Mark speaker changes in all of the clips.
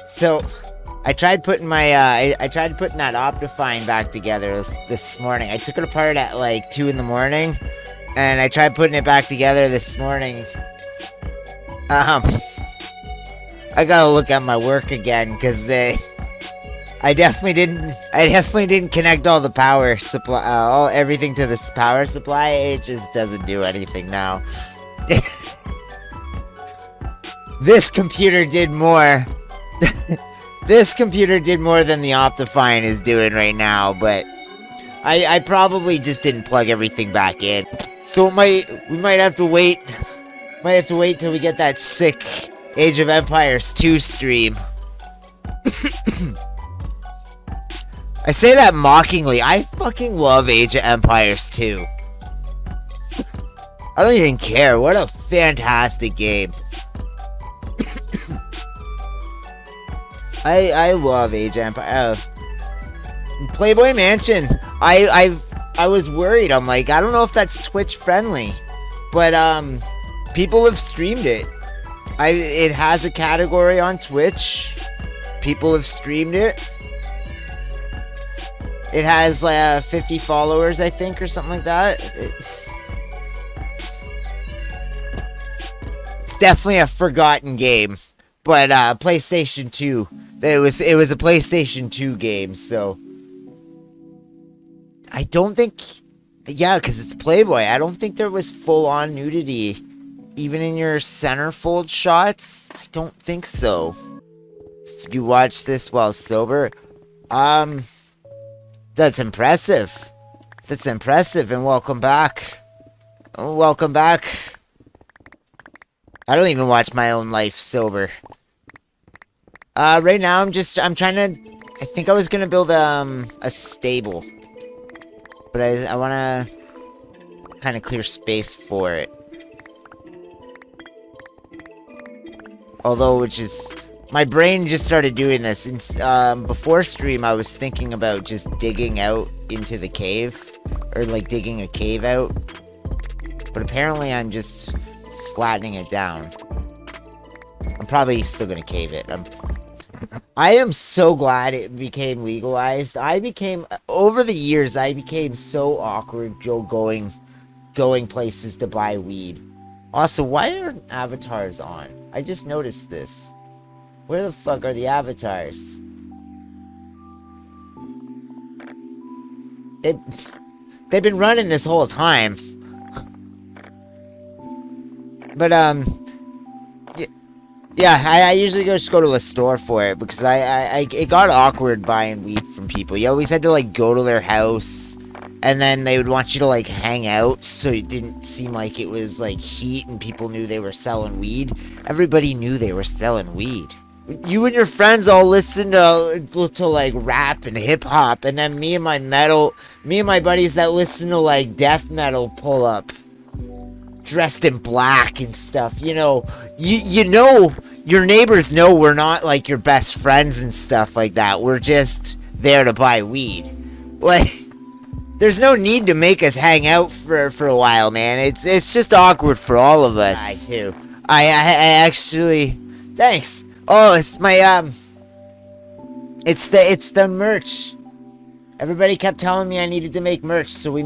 Speaker 1: So I tried putting I tried putting that Optifine back together this morning. I took it apart at like 2 in the morning, and I tried putting it back together this morning. Um, I gotta look at my work again because I definitely didn't. I definitely didn't connect all the power supply, all everything to this power supply. It just doesn't do anything now. This computer did more. This computer did more than the Optifine is doing right now, but I probably just didn't plug everything back in. So we might have to wait. Might have to wait till we get that sick Age of Empires 2 stream. I say that mockingly. I fucking love Age of Empires 2. I don't even care. What a fantastic game. I love Age of Empires. Playboy Mansion. I was worried. I'm like, I don't know if that's Twitch friendly, but people have streamed it. It has a category on Twitch. People have streamed it. It has 50 followers, I think, or something like that. It's definitely a forgotten game, but PlayStation 2. It was a PlayStation 2 game, so I don't think, yeah, because it's Playboy. I don't think there was full-on nudity, even in your centerfold shots. I don't think so. If you watch this while sober, that's impressive. That's impressive, and welcome back. Welcome back. I don't even watch my own life sober. Right now I'm trying to, I think I was gonna build, a stable. But I wanna kind of clear space for it. Although, which is, my brain just started doing this. Before stream, I was thinking about just digging out into the cave. Or, like, digging a cave out. But apparently I'm just flattening it down. I'm probably still gonna cave it. I am so glad it became legalized. Over the years, I became so awkward going places to buy weed. Also, why aren't avatars on? I just noticed this. Where the fuck are the avatars? They've been running this whole time. But, yeah, I usually just go to a store for it because it got awkward buying weed from people. You always had to, like, go to their house, and then they would want you to, like, hang out so it didn't seem like it was, like, heat and people knew they were selling weed. Everybody knew they were selling weed. You and your friends all listen to like, rap and hip-hop, and then me and my buddies that listen to, like, death metal pull up. Dressed in black and stuff, you know, you know, your neighbors know we're not like your best friends and stuff like that. We're just there to buy weed. Like, there's no need to make us hang out for a while, man. It's just awkward for all of us. I too. I actually, thanks. Oh, it's my it's the merch. Everybody kept telling me I needed to make merch, so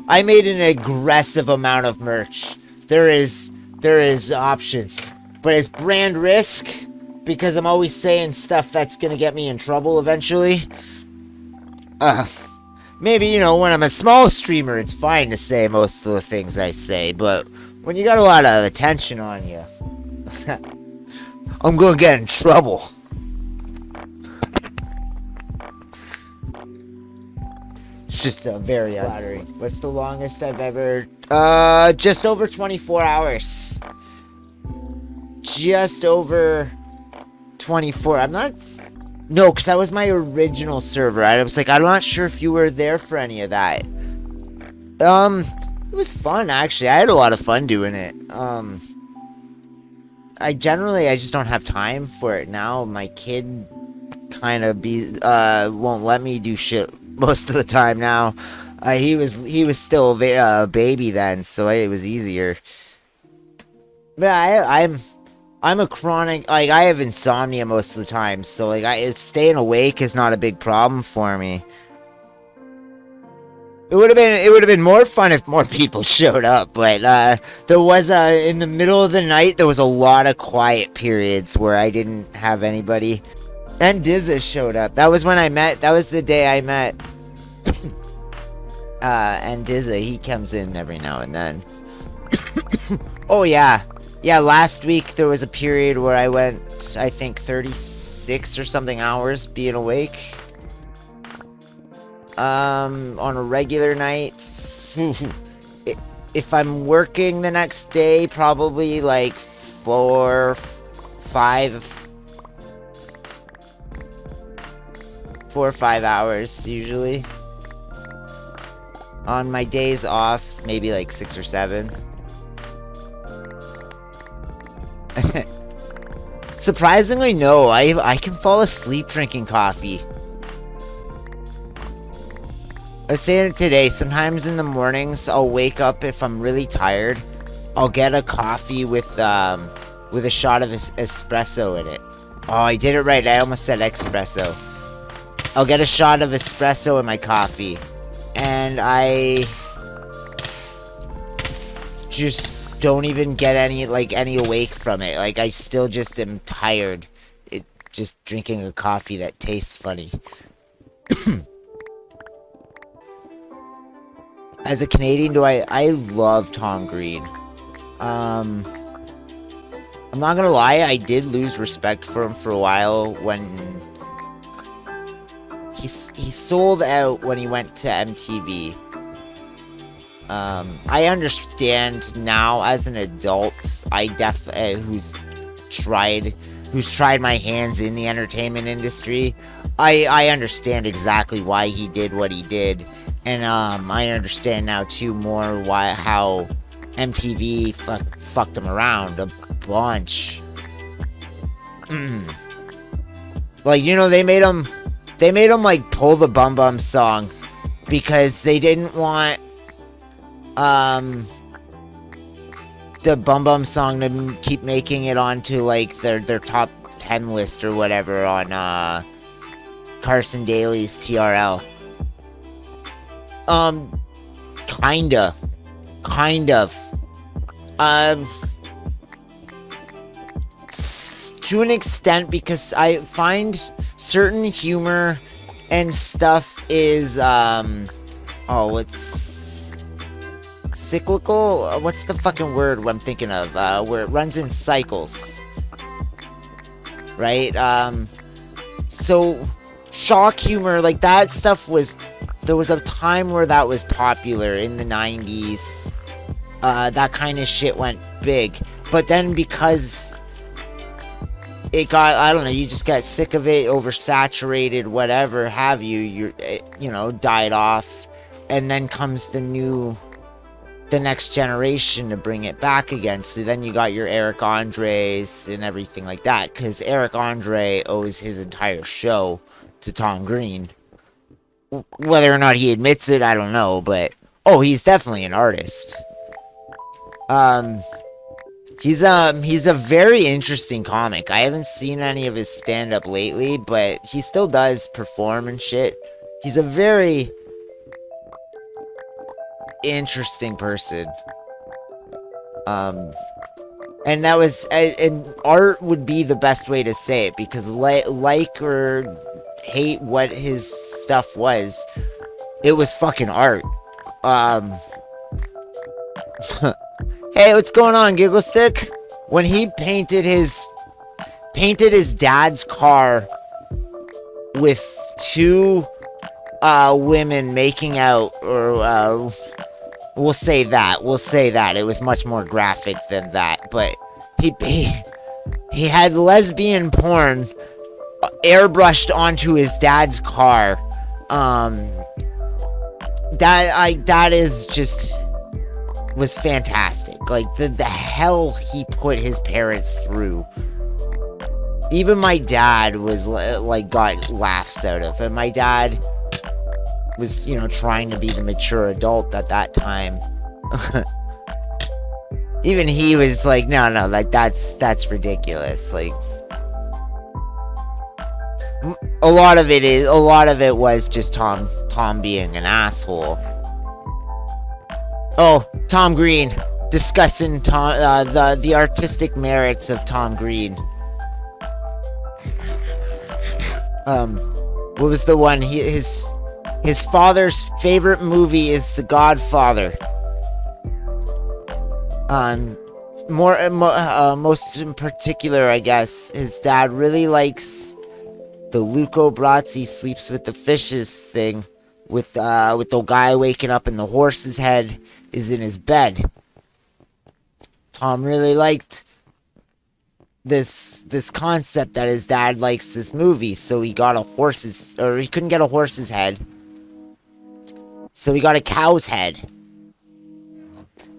Speaker 1: I made an aggressive amount of merch. There is options, but it's brand risk because I'm always saying stuff that's gonna get me in trouble eventually. Maybe, you know, when I'm a small streamer, it's fine to say most of the things I say, but when you got a lot of attention on you, I'm gonna get in trouble. It's just a very flattering. What's the longest I've ever... just over 24 hours. Just over 24. I'm not... No, because that was my original server. I was like, I'm not sure if you were there for any of that. It was fun, actually. I had a lot of fun doing it. I just don't have time for it now. My kid kind of won't let me do shit most of the time now. He was still a baby then, so it was easier. But I'm a chronic, like, I have insomnia most of the time, so, like, staying awake is not a big problem for me. It would have been more fun if more people showed up, but there was in the middle of the night there was a lot of quiet periods where I didn't have anybody. And Dizza showed up. That was when I met. That was the day I met. And Dizza, he comes in every now and then. Oh yeah, yeah. Last week there was a period where I went, I think 36 or something hours being awake. On a regular night. If I'm working the next day, probably like 4 or 5 hours usually. On my days off, maybe like 6 or 7. Surprisingly, no. I can fall asleep drinking coffee. I was saying it today, sometimes in the mornings, I'll wake up if I'm really tired. I'll get a coffee with a shot of espresso in it. Oh, I did it right. I almost said espresso. I'll get a shot of espresso in my coffee. And I just don't even get any awake from it. Like, I still just am tired. Just drinking a coffee that tastes funny. As a Canadian, I love Tom Green. I'm not gonna lie, I did lose respect for him for a while when he sold out when he went to MTV. I understand now as an adult, who's tried my hands in the entertainment industry. I understand exactly why he did what he did. And I understand now too more how MTV fucked him around a bunch. Like, they made him like pull the Bum Bum song because they didn't want the Bum Bum song to keep making it onto like their top 10 list or whatever on Carson Daly's TRL. Kind of. To an extent, because I find certain humor and stuff is, it's cyclical? What's the fucking word I'm thinking of? Where it runs in cycles. Right? So, shock humor, like that stuff there was a time where that was popular in the 90s. That kind of shit went big. But then because it got, I don't know, you just got sick of it, oversaturated, whatever have you, died off. And then comes the next generation to bring it back again. So then you got your Eric Andres and everything like that. Because Eric Andre owes his entire show to Tom Green. Whether or not he admits it, I don't know, but he's definitely an artist. He's a very interesting comic. I haven't seen any of his stand-up lately, but he still does perform and shit. He's a very interesting person. And art would be the best way to say it, because like or hate what his stuff was, it was fucking art. Hey, what's going on, Giggle Stick? When he painted his dad's car with two women making out, or we'll say that it was much more graphic than that, but he had lesbian porn airbrushed onto his dad's car. That is just was fantastic. Like the hell he put his parents through. Even my dad was like got laughs out of, and my dad was trying to be the mature adult at that time. even he was like, no, no, like that's ridiculous. Like, a lot of it was just Tom being an asshole. Oh, Tom Green discussing the artistic merits of Tom Green. What was the one? His father's favorite movie is The Godfather. Most in particular, I guess, his dad really likes the Luco Brasi sleeps with the fishes thing, with the guy waking up and the horse's head is in his bed. Tom really liked this concept that his dad likes this movie, so he got he couldn't get a horse's head, so he got a cow's head.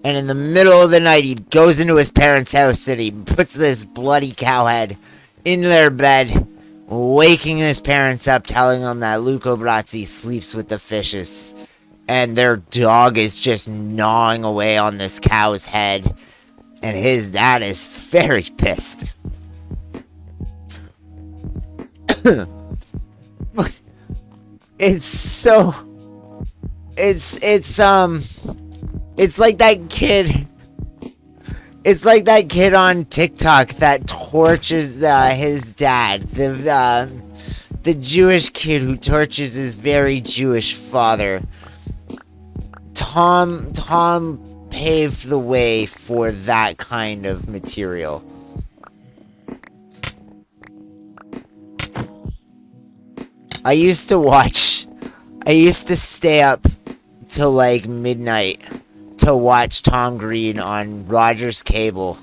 Speaker 1: And in the middle of the night, he goes into his parents' house and he puts this bloody cow head in their bed, waking his parents up, telling them that Luco Brasi sleeps with the fishes, and their dog is just gnawing away on this cow's head, and his dad is very pissed. It's like that kid. It's like that kid on TikTok that tortures his dad. The Jewish kid who tortures his very Jewish father. Tom paved the way for that kind of material. I used to stay up till like midnight to watch Tom Green on Rogers Cable.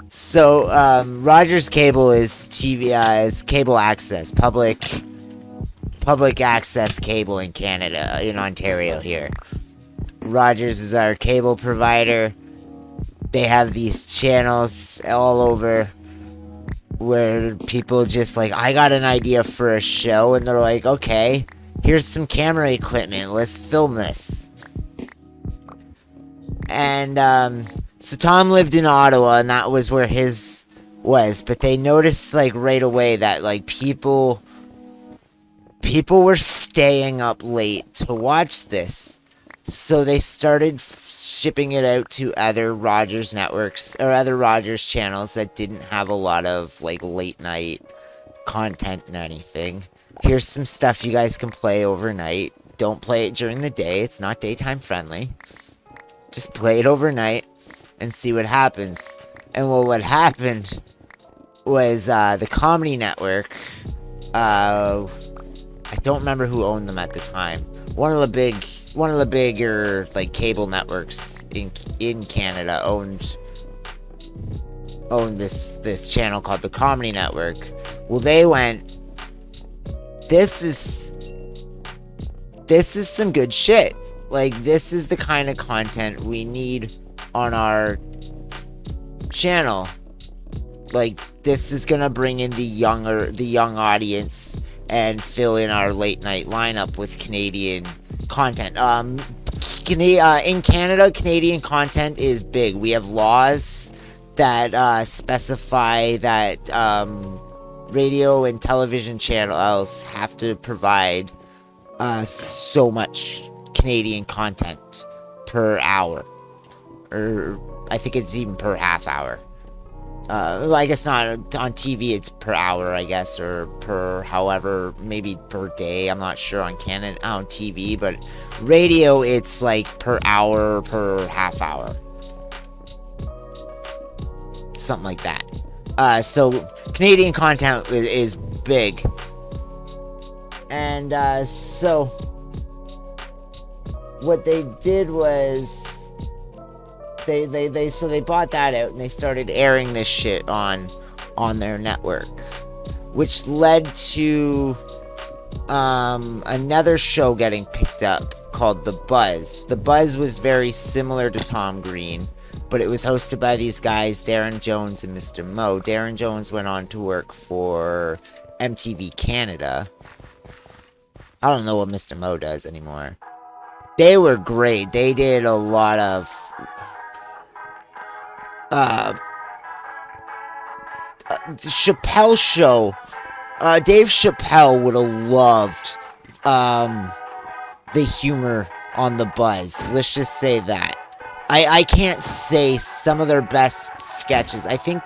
Speaker 1: So, Rogers Cable is TV, is cable access, public access cable in Canada, in Ontario here. Rogers is our cable provider. They have these channels all over where people just like, I got an idea for a show, and they're like, okay, here's some camera equipment, let's film this. And so Tom lived in Ottawa, and that was where his was, but they noticed like right away that like people were staying up late to watch this. So they started shipping it out to other Rogers networks or other Rogers channels that didn't have a lot of like late night content and anything. Here's some stuff you guys can play overnight. Don't play it during the day. It's not daytime friendly. Just play it overnight and see what happens. And what happened was the Comedy Network. I don't remember who owned them at the time. One of the bigger like cable networks in Canada owned this channel called the Comedy Network. Well, they went, this is some good shit. Like, this is the kind of content we need on our channel. Like, this is gonna bring in the young audience and fill in our late night lineup with Canadian content. In Canada, Canadian content is big. We have laws that specify that radio and television channels have to provide so much Canadian content per hour, or I think it's even per half hour. I guess not on TV, it's per hour, I guess, or per however, maybe per day. I'm not sure on TV, but radio, it's like per hour, per half hour, something like that. So Canadian content is big, and so what they did was they bought that out and they started airing this shit on their network, which led to another show getting picked up called The Buzz. The Buzz was very similar to Tom Green, but it was hosted by these guys, Darren Jones and Mr. Mo. Darren Jones went on to work for MTV Canada. I don't know what Mr. Mo does anymore. They were great. They did a lot of uh, Chappelle show. Dave Chappelle would have loved um, the humor on the Buzz. Let's just say that. I can't say some of their best sketches. I think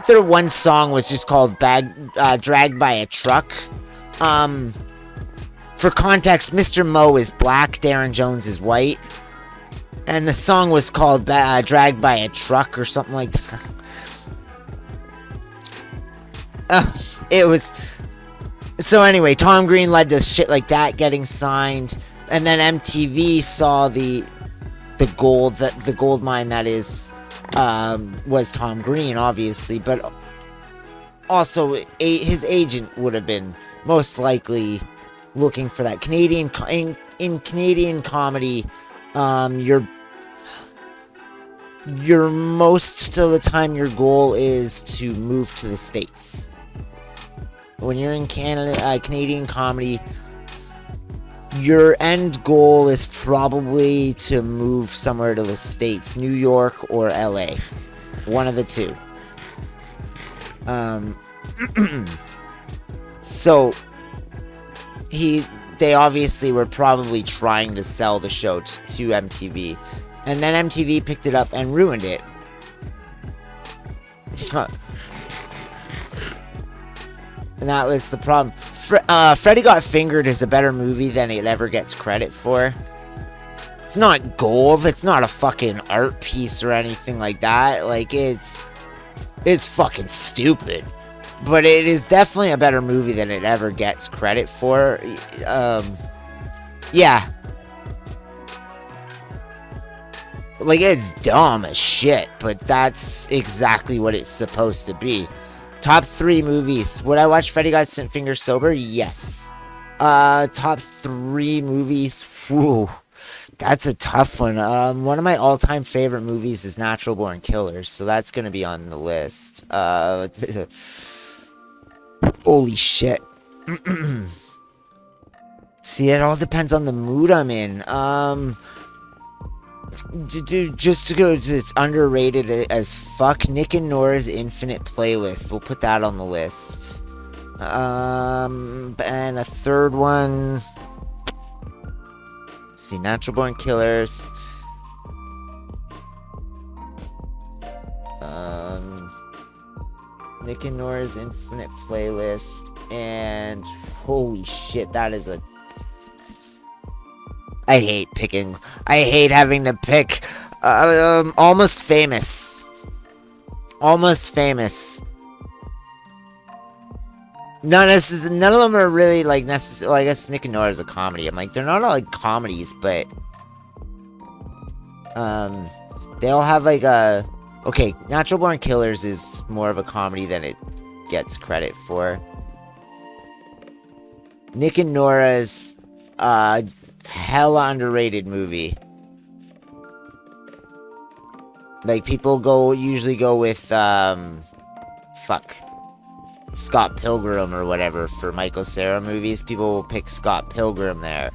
Speaker 1: their one song was just called Dragged by a Truck. Um, for context, Mr. Mo is black, Darren Jones is white. And the song was called Dragged by a Truck or something like that. It was... So anyway, Tom Green led to shit like that getting signed. And then MTV saw the gold mine that is... was Tom Green, obviously. But also, his agent would have been most likely looking for that. In Canadian comedy, your most of the time your goal is to move to the States. When you're in Canadian comedy, your end goal is probably to move somewhere to the States, New York or LA. One of the two. So they obviously were probably trying to sell the show to MTV. And then MTV picked it up and ruined it. And that was the problem. Freddy Got Fingered is a better movie than it ever gets credit for. It's not gold. It's not a fucking art piece or anything like that. Like, it's fucking stupid. But it is definitely a better movie than it ever gets credit for. Yeah. Like, it's dumb as shit, but that's exactly what it's supposed to be. Top 3 movies. Would I watch Freddy Got Fingered sober? Yes. Top 3 movies. Whew. That's a tough one. One of my all-time favorite movies is Natural Born Killers, so that's gonna be on the list. Holy shit. See, it all depends on the mood I'm in. Just to go, it's underrated as fuck. Nick and Nora's Infinite Playlist. We'll put that on the list. And a third one. Let's see, Natural Born Killers. Nick and Nora's Infinite Playlist. And holy shit, that is a... I hate having to pick. Almost Famous. Almost Famous. None of them are really like necessary. Well, I guess Nick and Nora is a comedy. I'm like, they're not all like comedies, but they all have like a... Okay, Natural Born Killers is more of a comedy than it gets credit for. Nick and Nora's hella underrated movie. Like, people usually go with Scott Pilgrim or whatever for Michael Cera movies. People will pick Scott Pilgrim there.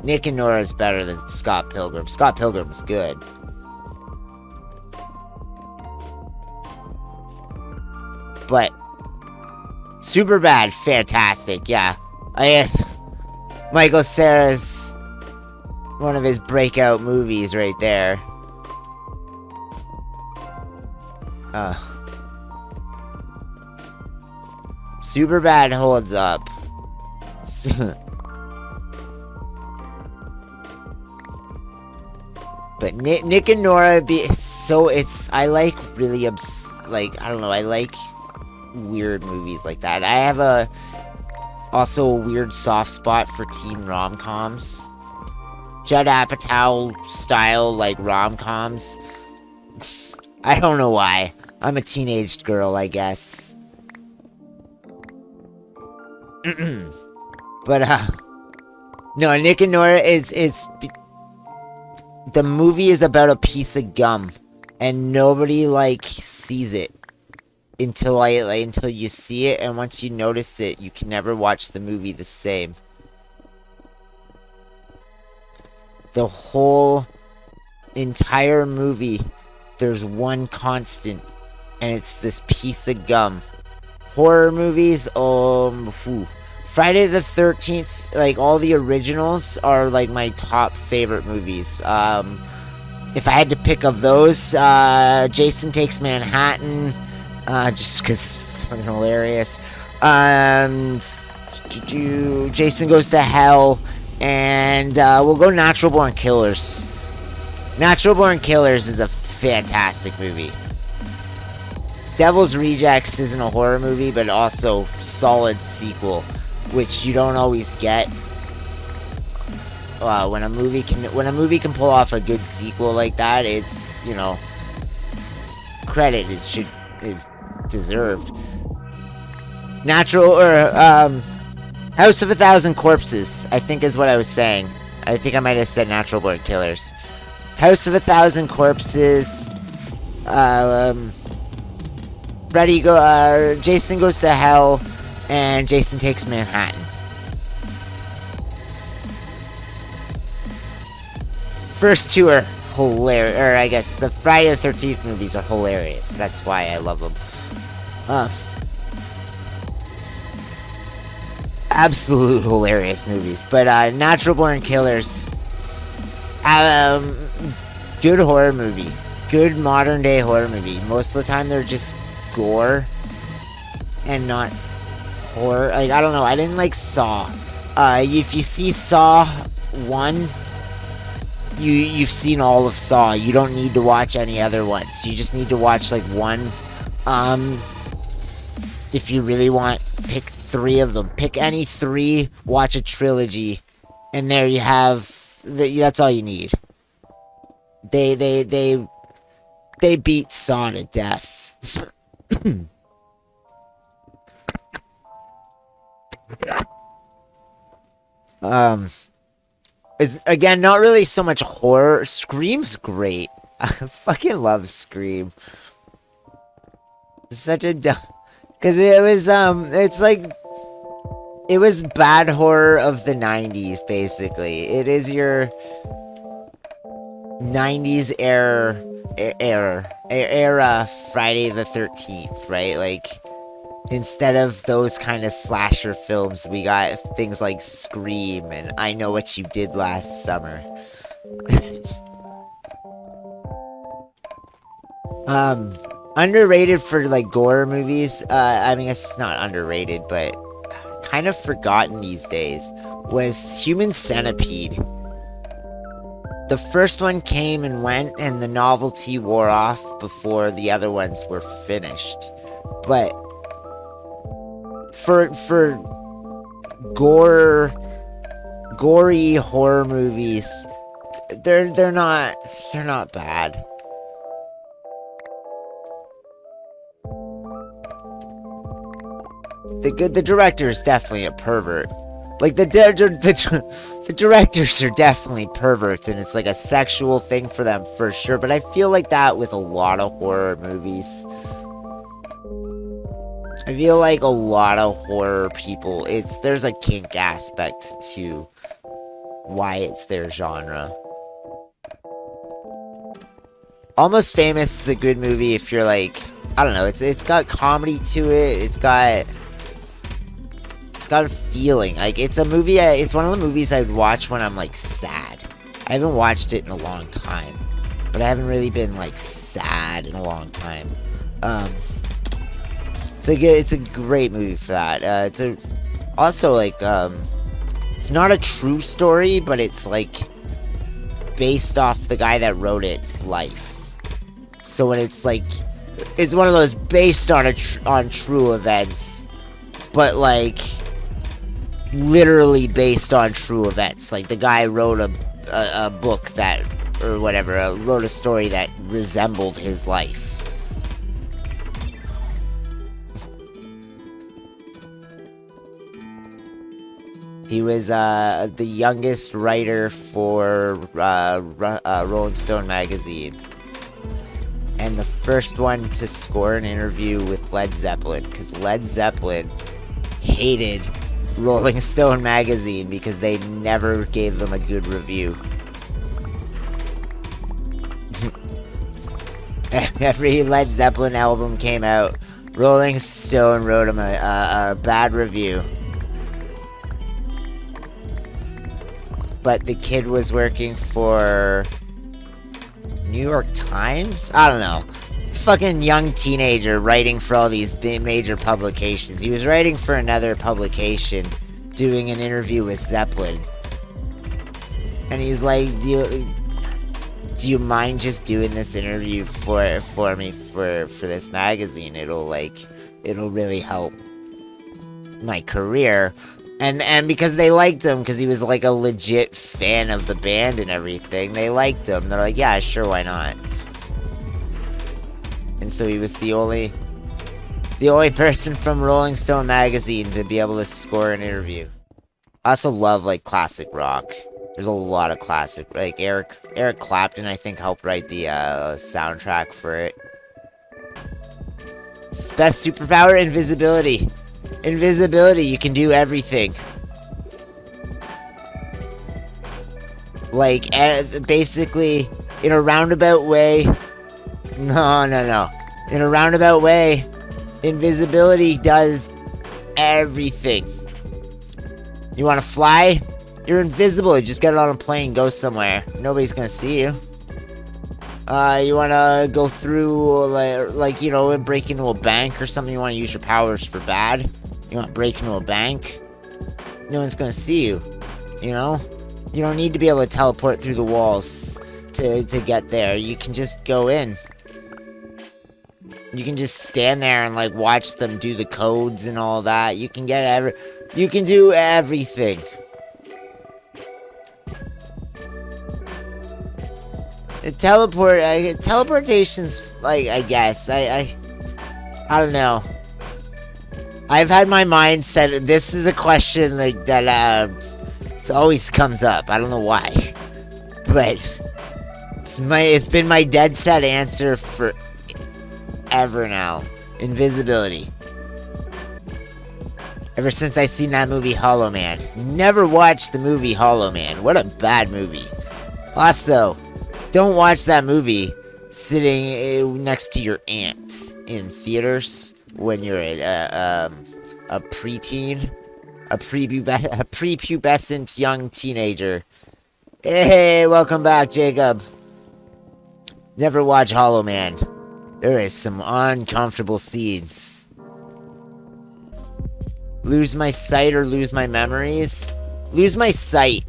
Speaker 1: Nick and Nora is better than Scott Pilgrim. Scott Pilgrim is good. But Superbad, fantastic, yeah. I guess Michael Cera's one of his breakout movies right there. Superbad holds up. But Nick and Nora I like really I don't know, I like weird movies like that. I have also a weird soft spot for teen rom-coms. Judd Apatow style, like, rom-coms. I don't know why. I'm a teenage girl, I guess. But, no, Nick and Nora the movie is about a piece of gum, and nobody, like, sees it until you see it, and once you notice it, you can never watch the movie the same. The whole entire movie, there's one constant, and it's this piece of gum. Horror movies, Friday the 13th, like all the originals are like my top favorite movies. If I had to pick of those, Jason Takes Manhattan, just because fucking hilarious. Jason Goes to Hell, and we'll go Natural Born Killers. Natural Born Killers is a fantastic movie. Devil's Rejects isn't a horror movie, but also solid sequel, which you don't always get. When a movie can pull off a good sequel like that, it's, you know, credit is deserved. House of a Thousand Corpses, I think is what I was saying. I think I might have said Natural Born Killers. House of a Thousand Corpses. Jason Goes to Hell, and Jason Takes Manhattan. First two are hilarious, or I guess the Friday the 13th movies are hilarious. That's why I love them. Absolute hilarious movies. But Natural Born Killers, good horror movie. Good modern day horror movie. Most of the time they're just gore and not horror. Like, I don't know, I didn't like Saw. If you see Saw 1, you've seen all of Saw. You don't need to watch any other ones. You just need to watch like one. If you really want, pick 3 of them. Pick any 3, watch a trilogy, and there you have that's all you need. They beat Saw to death. It's, again, not really so much horror. Scream's great. I fucking love Scream. It's such a because it was it's like, it was bad horror of the 90s, basically. It is your 90s era Friday the 13th, right? Like, instead of those kind of slasher films, we got things like Scream and I Know What You Did Last Summer. Underrated for like gore movies, I mean, it's not underrated, but kind of forgotten these days, was Human Centipede. The first one came and went, and the novelty wore off before the other ones were finished. But for gory horror movies, they're not bad. The director is definitely a pervert. Like, the directors are definitely perverts, and it's like a sexual thing for them, for sure. But I feel like that with a lot of horror movies. I feel like a lot of horror people, there's a kink aspect to why it's their genre. Almost Famous is a good movie if you're like, I don't know, it's got comedy to it, it's got a feeling. Like, it's a movie, it's one of the movies I would watch when I'm like sad. I haven't watched it in a long time, but I haven't really been like sad in a long time. It's a great movie for that. It's not a true story, but it's like based off the guy that wrote its life. So when it's like, it's one of those based on true events, but like literally based on true events. Like, the guy wrote a book that, or whatever, wrote a story that resembled his life. He was the youngest writer for Rolling Stone magazine, and the first one to score an interview with Led Zeppelin, because Led Zeppelin hated Rolling Stone magazine because they never gave them a good review. Every Led Zeppelin album came out, Rolling Stone wrote him a bad review. But the kid was working for New York Times? I don't know. Fucking young teenager writing for all these major publications. He was writing for another publication, doing an interview with Zeppelin. And he's like, do you mind just doing this interview for me for this magazine? It'll really help my career. And because they liked him, because he was like a legit fan of the band and everything, they liked him. They're like, yeah, sure, why not? And so he was the only person from Rolling Stone magazine to be able to score an interview. I also love like classic rock. There's a lot of classic, like Eric Clapton, I think, helped write the soundtrack for it. Best superpower, invisibility. Invisibility, you can do everything. Like, basically, in a roundabout way. No. In a roundabout way, invisibility does everything. You want to fly? You're invisible. You just get on a plane, go somewhere. Nobody's gonna see you. You wanna go through, like, you know, break into a bank or something. You wanna use your powers for bad. You wanna break into a bank. No one's gonna see you. You know? You don't need to be able to teleport through the walls to get there. You can just go in. You can just stand there and, like, watch them do the codes and all that. You can you can do everything. Teleportation's, like, I guess, I don't know. I've had my mind set, this is a question, like, that, it always comes up, I don't know why, but, it's been my dead set answer forever now, invisibility. Ever since I seen that movie, Hollow Man. Never watched the movie Hollow Man, what a bad movie. Also, don't watch that movie sitting next to your aunt in theaters when you're a preteen, a prepubescent young teenager. Hey, welcome back, Jacob. Never watch Hollow Man. There is some uncomfortable scenes. Lose my sight or lose my memories? Lose my sight.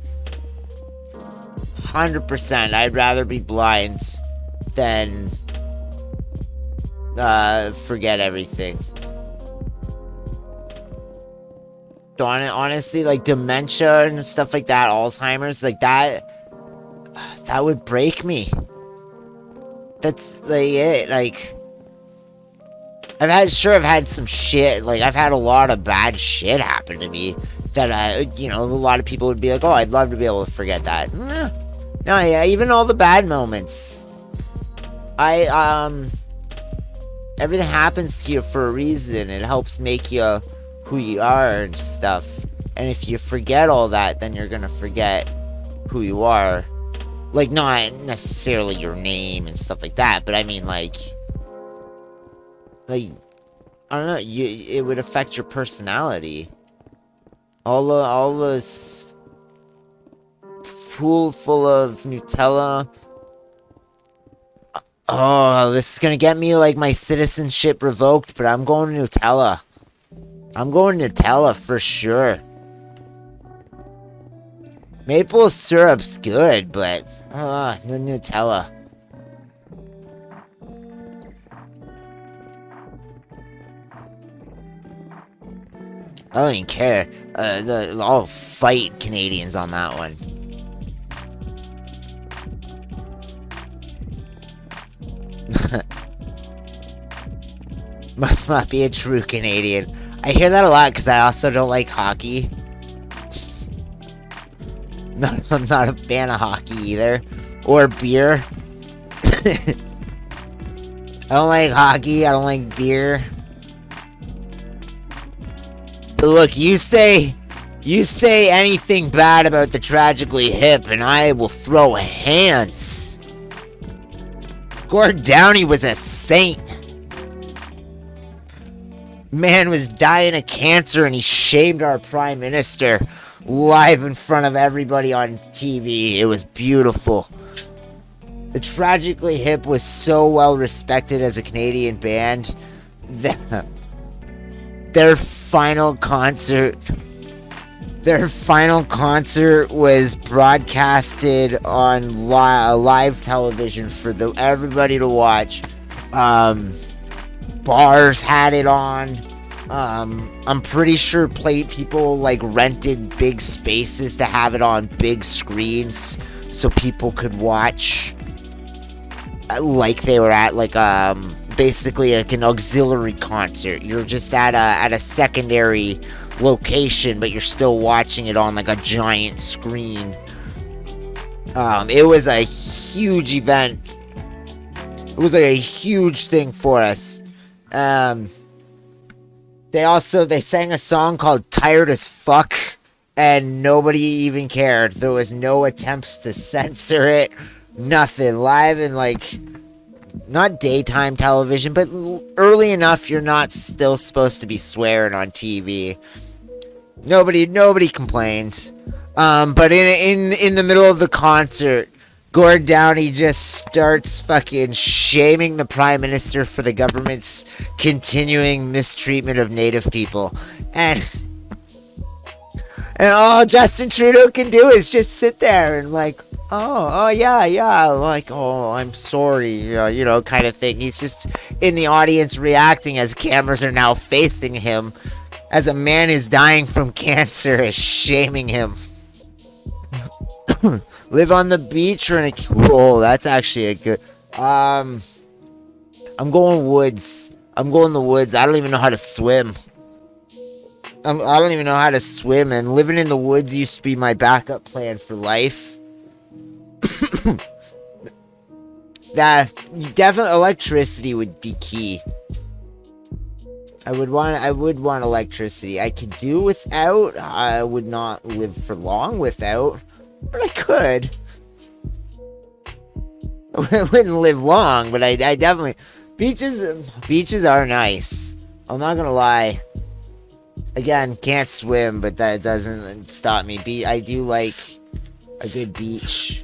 Speaker 1: 100%. I'd rather be blind than forget everything. So honestly, like dementia and stuff like that, Alzheimer's, like that would break me. That's like it. Like I've had some shit. Like I've had a lot of bad shit happen to me that you know, a lot of people would be like, oh, I'd love to be able to forget that. No, yeah, even all the bad moments. Everything happens to you for a reason. It helps make you who you are and stuff. And if you forget all that, then you're gonna forget who you are. Like, not necessarily your name and stuff like that, but I mean, like, I don't know, it would affect your personality. All those pool full of Nutella. Oh, this is gonna get me, like, my citizenship revoked, but I'm going Nutella. I'm going Nutella for sure. Maple syrup's good, but, no Nutella. I don't even care. I'll fight Canadians on that one. Must not be a true Canadian. I hear that a lot because I also don't like hockey. I'm not a fan of hockey either. Or beer. I don't like hockey. I don't like beer. But look, you say anything bad about the Tragically Hip and I will throw hands. Gord Downie was a saint. Man was dying of cancer and he shamed our prime minister live in front of everybody on TV. It was beautiful. The Tragically Hip was so well respected as a Canadian band that their final concert was broadcasted on live television for everybody to watch. Bars had it on. I'm pretty sure people like rented big spaces to have it on big screens so people could watch like they were at like basically like an auxiliary concert. You're just at a secondary location, but you're still watching it on like a giant screen. It was a huge event. It was like a huge thing for us. They sang a song called Tired as Fuck, and nobody even cared. There was no attempts to censor it. Nothing. Live and like, not daytime television, but early enough you're not still supposed to be swearing on TV. Nobody complained. But in the middle of the concert, Gord Downie just starts fucking shaming the Prime Minister for the government's continuing mistreatment of Native people. And all Justin Trudeau can do is just sit there and like, oh yeah, like, oh, I'm sorry, kind of thing. He's just in the audience reacting as cameras are now facing him, as a man is dying from cancer is shaming him. Live on the beach or in a... Whoa, that's actually a good... I'm going woods. I'm going the woods. I don't even know how to swim. I don't even know how to swim, and living in the woods used to be my backup plan for life. That definitely electricity would be key. I would want electricity. I could do without. I would not live for long without, but I could. I wouldn't live long, but I definitely... Beaches are nice. I'm not gonna lie. Again, can't swim, but that doesn't stop me. I do like a good beach.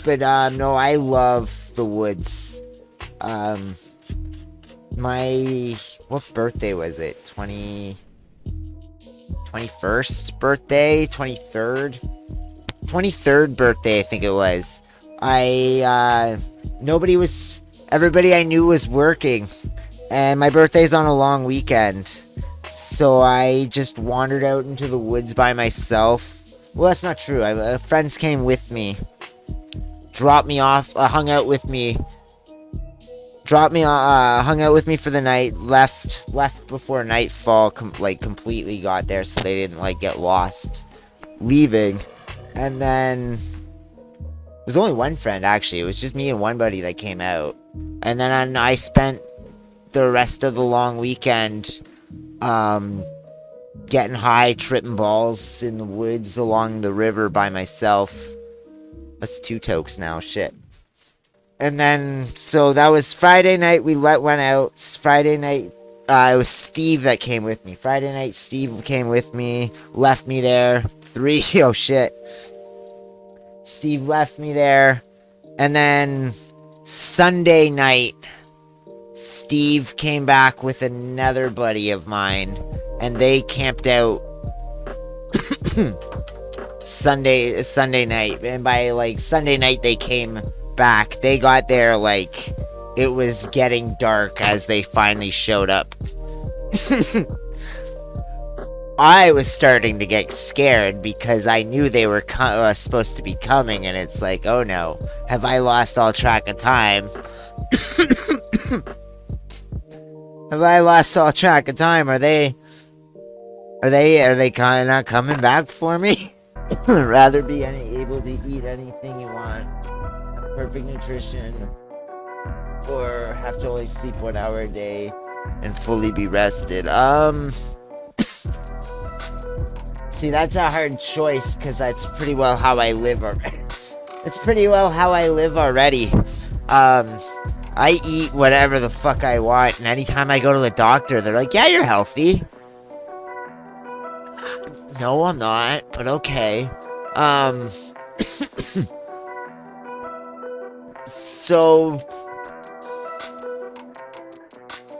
Speaker 1: But, no, I love the woods. What birthday was it? 21st birthday? 23rd? 23rd birthday, I think it was. Everybody I knew was working, and my birthday's on a long weekend, so I just wandered out into the woods by myself. Well, that's not true. Friends came with me, dropped me off, hung out with me for the night, left before nightfall, completely got there so they didn't, get lost leaving, and then... It was only one friend, actually. It was just me and one buddy that came out. And then I spent the rest of the long weekend getting high, tripping balls in the woods along the river by myself. That's 2 tokes now, shit. And then, so that was Friday night, went out. Friday night, it was Steve that came with me. Friday night, Steve came with me, left me there. Oh shit. Steve left me there, and then Sunday night, Steve came back with another buddy of mine, and they camped out Sunday night, and by, Sunday night they came back. They got there, it was getting dark as they finally showed up. I was starting to get scared because I knew they were supposed to be coming, and it's like, oh no, have I lost all track of time? Have I lost all track of time? Are they kind of not coming back for me? Rather be able to eat anything you want, perfect nutrition, or have to only sleep 1 hour a day and fully be rested. See, that's a hard choice, because that's pretty well how I live already. It's pretty well how I live already. I eat whatever the fuck I want, and anytime I go to the doctor, they're like, yeah, you're healthy. No, I'm not, but okay. Um, so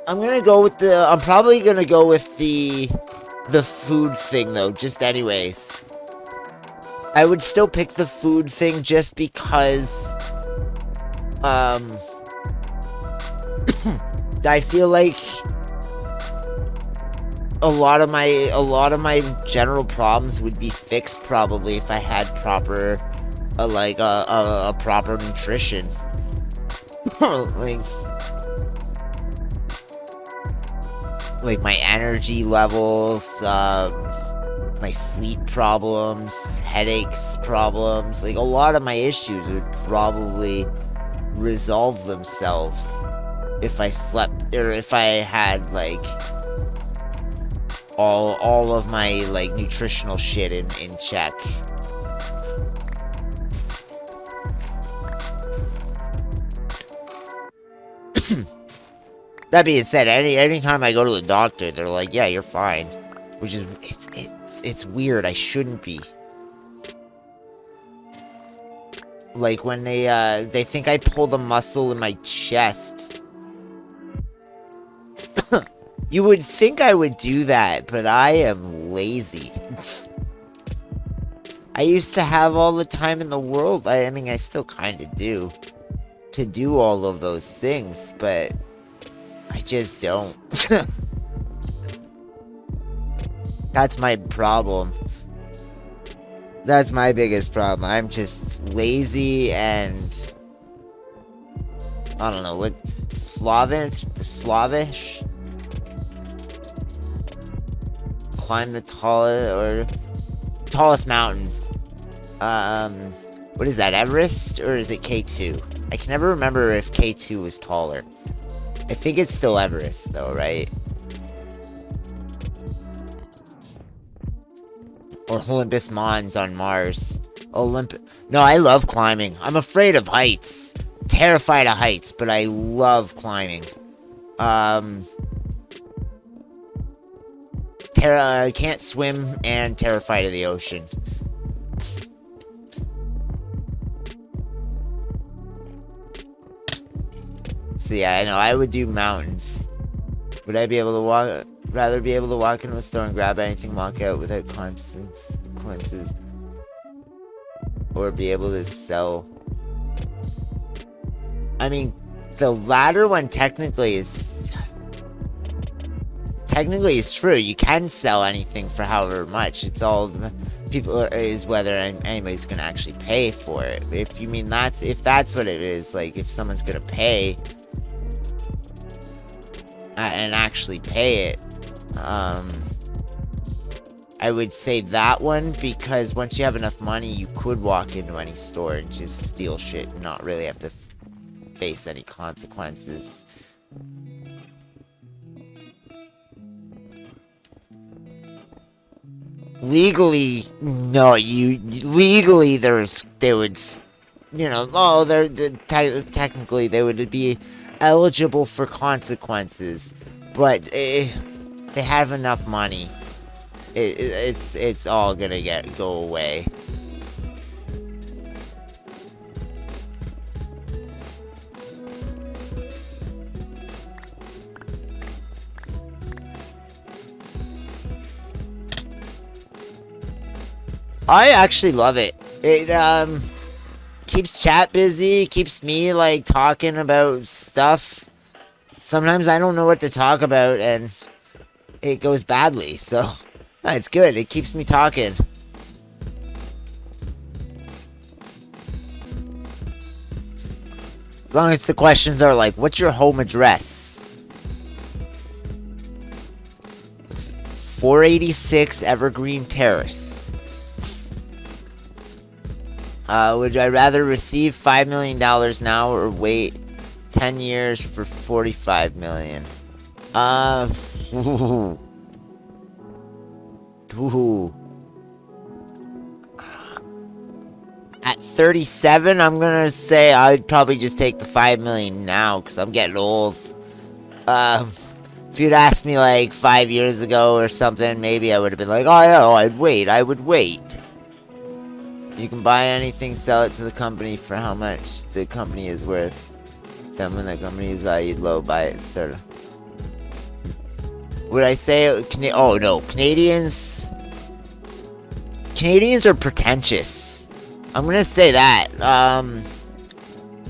Speaker 1: I'm probably gonna go with the food thing though, just anyways. I would still pick the food thing just because, um, I feel like a lot of my general problems would be fixed probably if I had proper, a proper nutrition. like, like my energy levels, my sleep problems, headaches problems, like a lot of my issues would probably resolve themselves if I slept or if I had like all of my like nutritional shit in check. That being said, anytime I go to the doctor, they're like, "Yeah, you're fine," which is it's weird. I shouldn't be. Like when they think I pull the muscle in my chest. You would think I would do that, but I am lazy. I used to have all the time in the world. I mean, I still kind of do. To do all of those things, but I just don't. That's my problem. That's my biggest problem. I'm just lazy and I don't know what Slavish. Climb the tallest mountain. What is that? Everest or is it K2? I can never remember if K2 was taller. I think it's still Everest though, right? Or Olympus Mons on Mars. No, I love climbing. I'm afraid of heights. Terrified of heights, but I love climbing. Can't swim and terrified of the ocean. So yeah, I know I would do mountains. Would I be able to walk? Rather be able to walk into a store and grab anything, walk out without consequences, or be able to sell. I mean, the latter one technically is true. You can sell anything for however much. It's all people is whether anybody's gonna actually pay for it. If you mean if that's what it is, like if someone's gonna pay and actually pay it, I would say that one because once you have enough money, you could walk into any store and just steal shit and not really have to face any consequences. Legally, no. Legally they would, technically they would be eligible for consequences, but they have enough money. It's all gonna go away. I actually love it. It keeps chat busy, keeps me like talking about stuff. Sometimes I don't know what to talk about and it goes badly, so it's good. It keeps me talking. As long as the questions are like, what's your home address? It's 486 Evergreen Terrace. Would I rather receive $5 million now or wait 10 years for $45 million? Ooh. At 37, I'm gonna say I'd probably just take the 5 million now, because I'm getting old. Um, if you'd asked me like 5 years ago or something, maybe I would have been like, oh yeah, I would wait. You can buy anything, sell it to the company for how much the company is worth. Then when the company is valued low, buy it, sort of. Would I say, oh no, Canadians are pretentious. I'm gonna say that.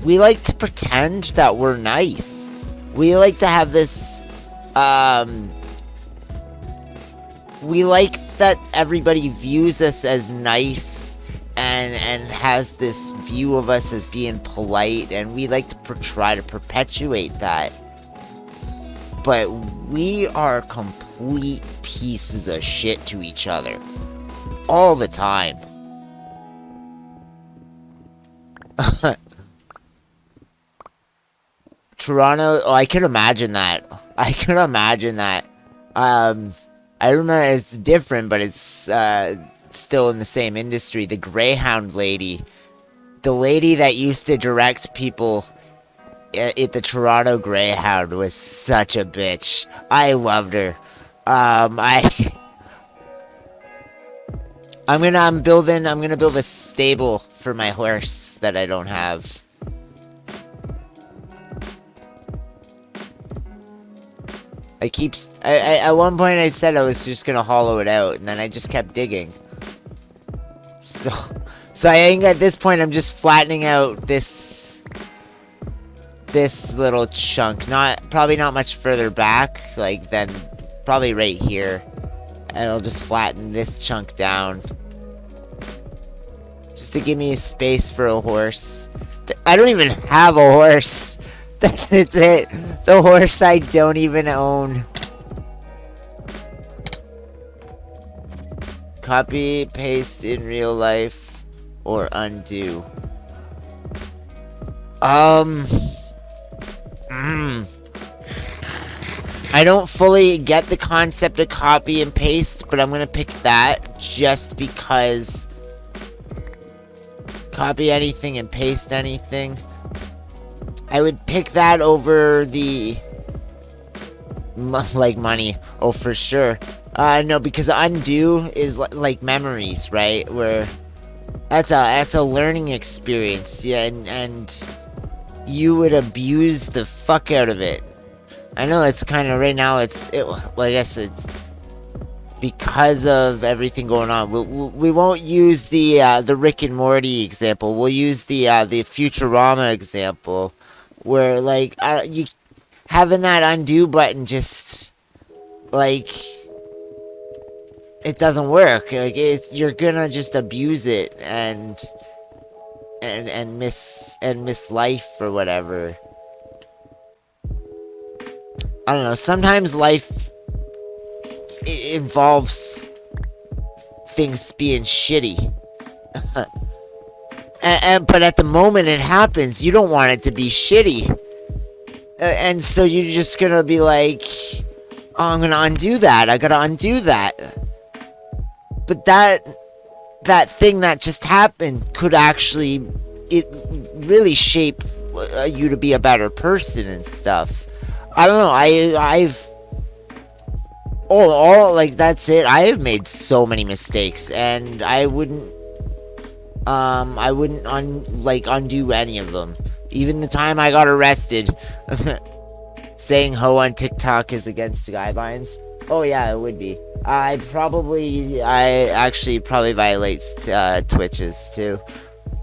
Speaker 1: We like to pretend that we're nice. We like to have this, we like that everybody views us as nice and has this view of us as being polite, and we like to try to perpetuate that. But we are complete pieces of shit to each other. All the time. Toronto, oh, I can imagine that. I can imagine that. I remember it's different, but it's still in the same industry. The Greyhound lady. The lady that used to direct people at the Toronto Greyhound was such a bitch. I loved her. I'm gonna build a stable for my horse that I don't have. At one point I said I was just gonna hollow it out, and then I just kept digging. So I think at this point I'm just flattening out this little chunk. Probably not much further back, like then probably right here. And I'll just flatten this chunk down. Just to give me space for a horse. I don't even have a horse. That's it. The horse I don't even own. Copy, paste in real life, or undo. I don't fully get the concept of copy and paste, but I'm gonna pick that just because copy anything and paste anything. I would pick that over the like money. Oh, for sure. No, because undo is like memories, right? Where that's a learning experience, yeah, and you would abuse the fuck out of it. I know it's kind of right now. Well, I guess it's because of everything going on. We won't use the Rick and Morty example. We'll use the Futurama example, where like you having that undo button just like it doesn't work. Like you're gonna just abuse it and miss life or whatever. I don't know. Sometimes life involves things being shitty. But at the moment it happens, you don't want it to be shitty. And so you're just gonna be like, oh, I'm gonna undo that. I gotta undo that. But that thing that just happened could actually, it really shape you to be a better person and stuff. I don't know. I've like that's it. I have made so many mistakes, and I wouldn't undo any of them. Even the time I got arrested, saying "ho" on TikTok is against the guidelines. Oh yeah, it would be. I actually probably violates Twitch's too.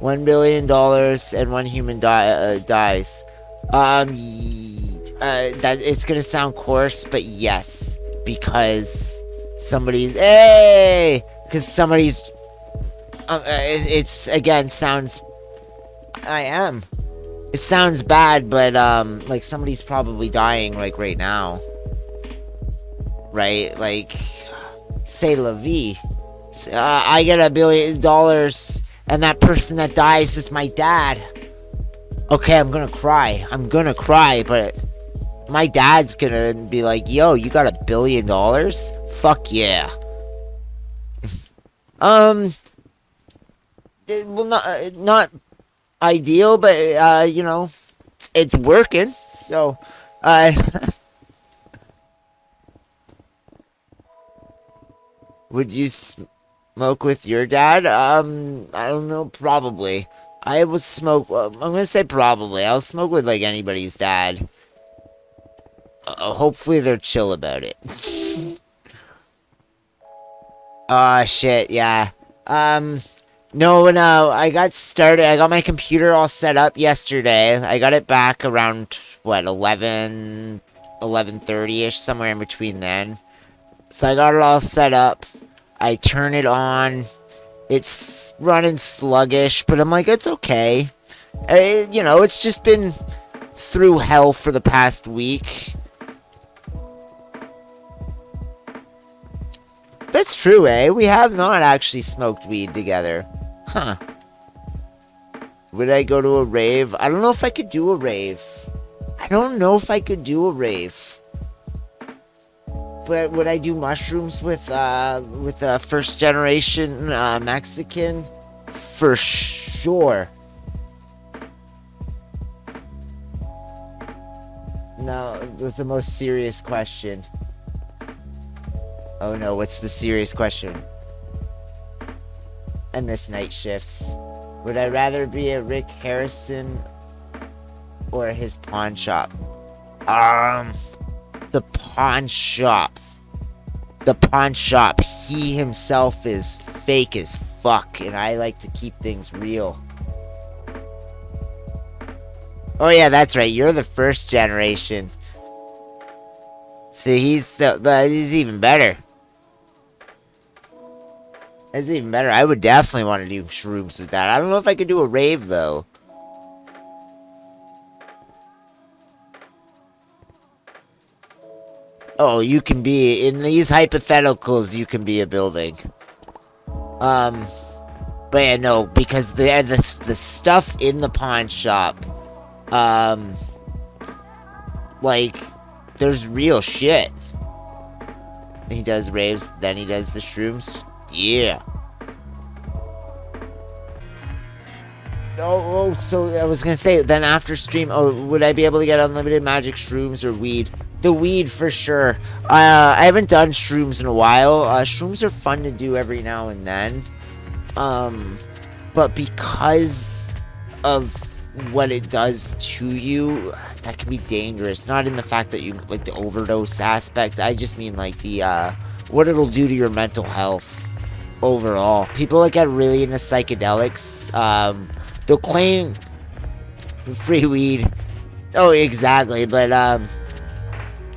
Speaker 1: $1 billion and one human dies. That it's gonna sound coarse, but yes, because somebody's it's again sounds. It sounds bad, but like somebody's probably dying like right now, right? Like, say la vie. I get $1 billion, and that person that dies is my dad. Okay, I'm gonna cry, but my dad's gonna be like, yo, you got $1 billion? Fuck yeah. well, not ideal, but it's working. So, uh, would you smoke with your dad? I don't know. Probably. I would smoke. I'm gonna say probably. I'll smoke with like anybody's dad. Hopefully they're chill about it. Shit. Yeah. Um. No. I got started. I got my computer all set up yesterday. I got it back around what 11:30 ish, somewhere in between then. So I got it all set up. I turn it on. It's running sluggish, but I'm like, it's okay. It's just been through hell for the past week. That's true, eh? We have not actually smoked weed together. Huh. Would I go to a rave? I don't know if I could do a rave. I don't know if I could do a rave. But would I do mushrooms with a first generation Mexican? For sure. Now, with the most serious question. Oh no, what's the serious question? I miss night shifts. Would I rather be at Rick Harrison or his pawn shop? The pawn shop. The pawn shop. He himself is fake as fuck, and I like to keep things real. Oh yeah, that's right. You're the first generation. See, he's even better. That's even better. I would definitely want to do shrooms with that. I don't know if I could do a rave, though. Oh, you can be... In these hypotheticals, you can be a building. But yeah, no, because the stuff in the pawn shop, like, there's real shit. He does raves, then he does the shrooms. Yeah. Oh, so I was gonna say, then after stream, would I be able to get unlimited magic shrooms or weed? The weed for sure. I haven't done shrooms in a while. Shrooms are fun to do every now and then. But because of what it does to you, that can be dangerous. Not in the fact that you, like, the overdose aspect. I just mean, like, the, what it'll do to your mental health overall. People that get really into psychedelics, they'll claim free weed. Oh, exactly. But, I'm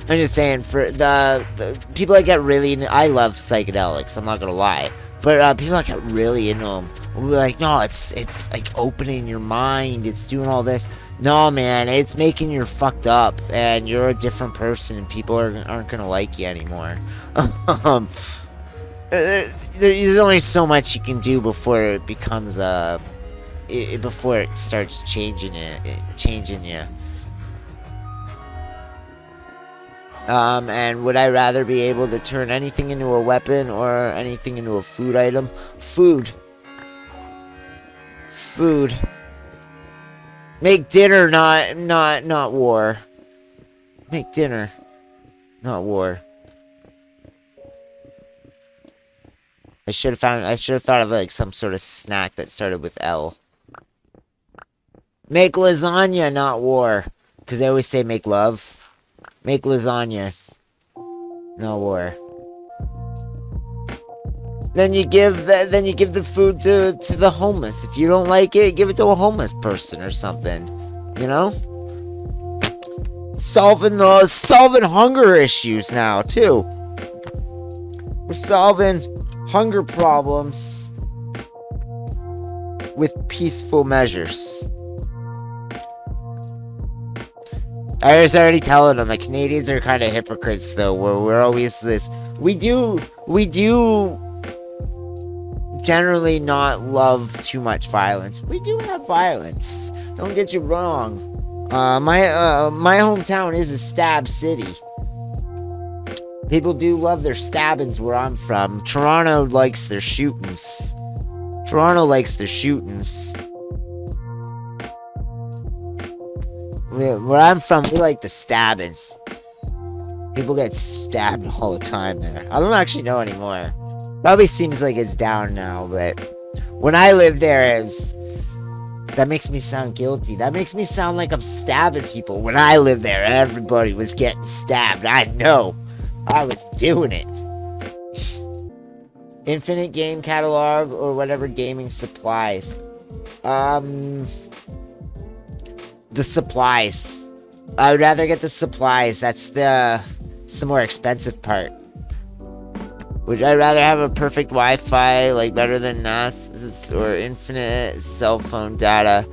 Speaker 1: just saying, for the people that get really into, I love psychedelics, I'm not gonna lie. But, people that get really into them will be like, no, it's like opening your mind, it's doing all this. No, man, it's making you fucked up, and you're a different person, and people aren't gonna like you anymore. There's only so much you can do before it becomes before it starts changing you. And would I rather be able to turn anything into a weapon or anything into a food item? Food. Make dinner, not war. Make dinner, not war. I should have thought of like some sort of snack that started with L. Make lasagna, not war. Because they always say make love. Make lasagna, not war. Then you give the food to the homeless. If you don't like it, give it to a homeless person or something. You know? Solving hunger issues now too. We're solving hunger problems with peaceful measures. I was already telling them the Canadians are kind of hypocrites though. We're always this. We do generally not love too much violence. We do have violence. Don't get you wrong. My hometown is a stab city. People do love their stabbings where I'm from. Toronto likes their shootings. Toronto likes the shootings. Where I'm from, we like the stabbing. People get stabbed all the time there. I don't actually know anymore. Probably seems like it's down now, but when I lived there, that makes me sound guilty. That makes me sound like I'm stabbing people. When I lived there, everybody was getting stabbed. I know. I was doing it. Infinite game catalog or whatever gaming supplies. The supplies. I would rather get the supplies. That's the more expensive part. Would I rather have a perfect Wi-Fi, like better than NAS, or infinite cell phone data?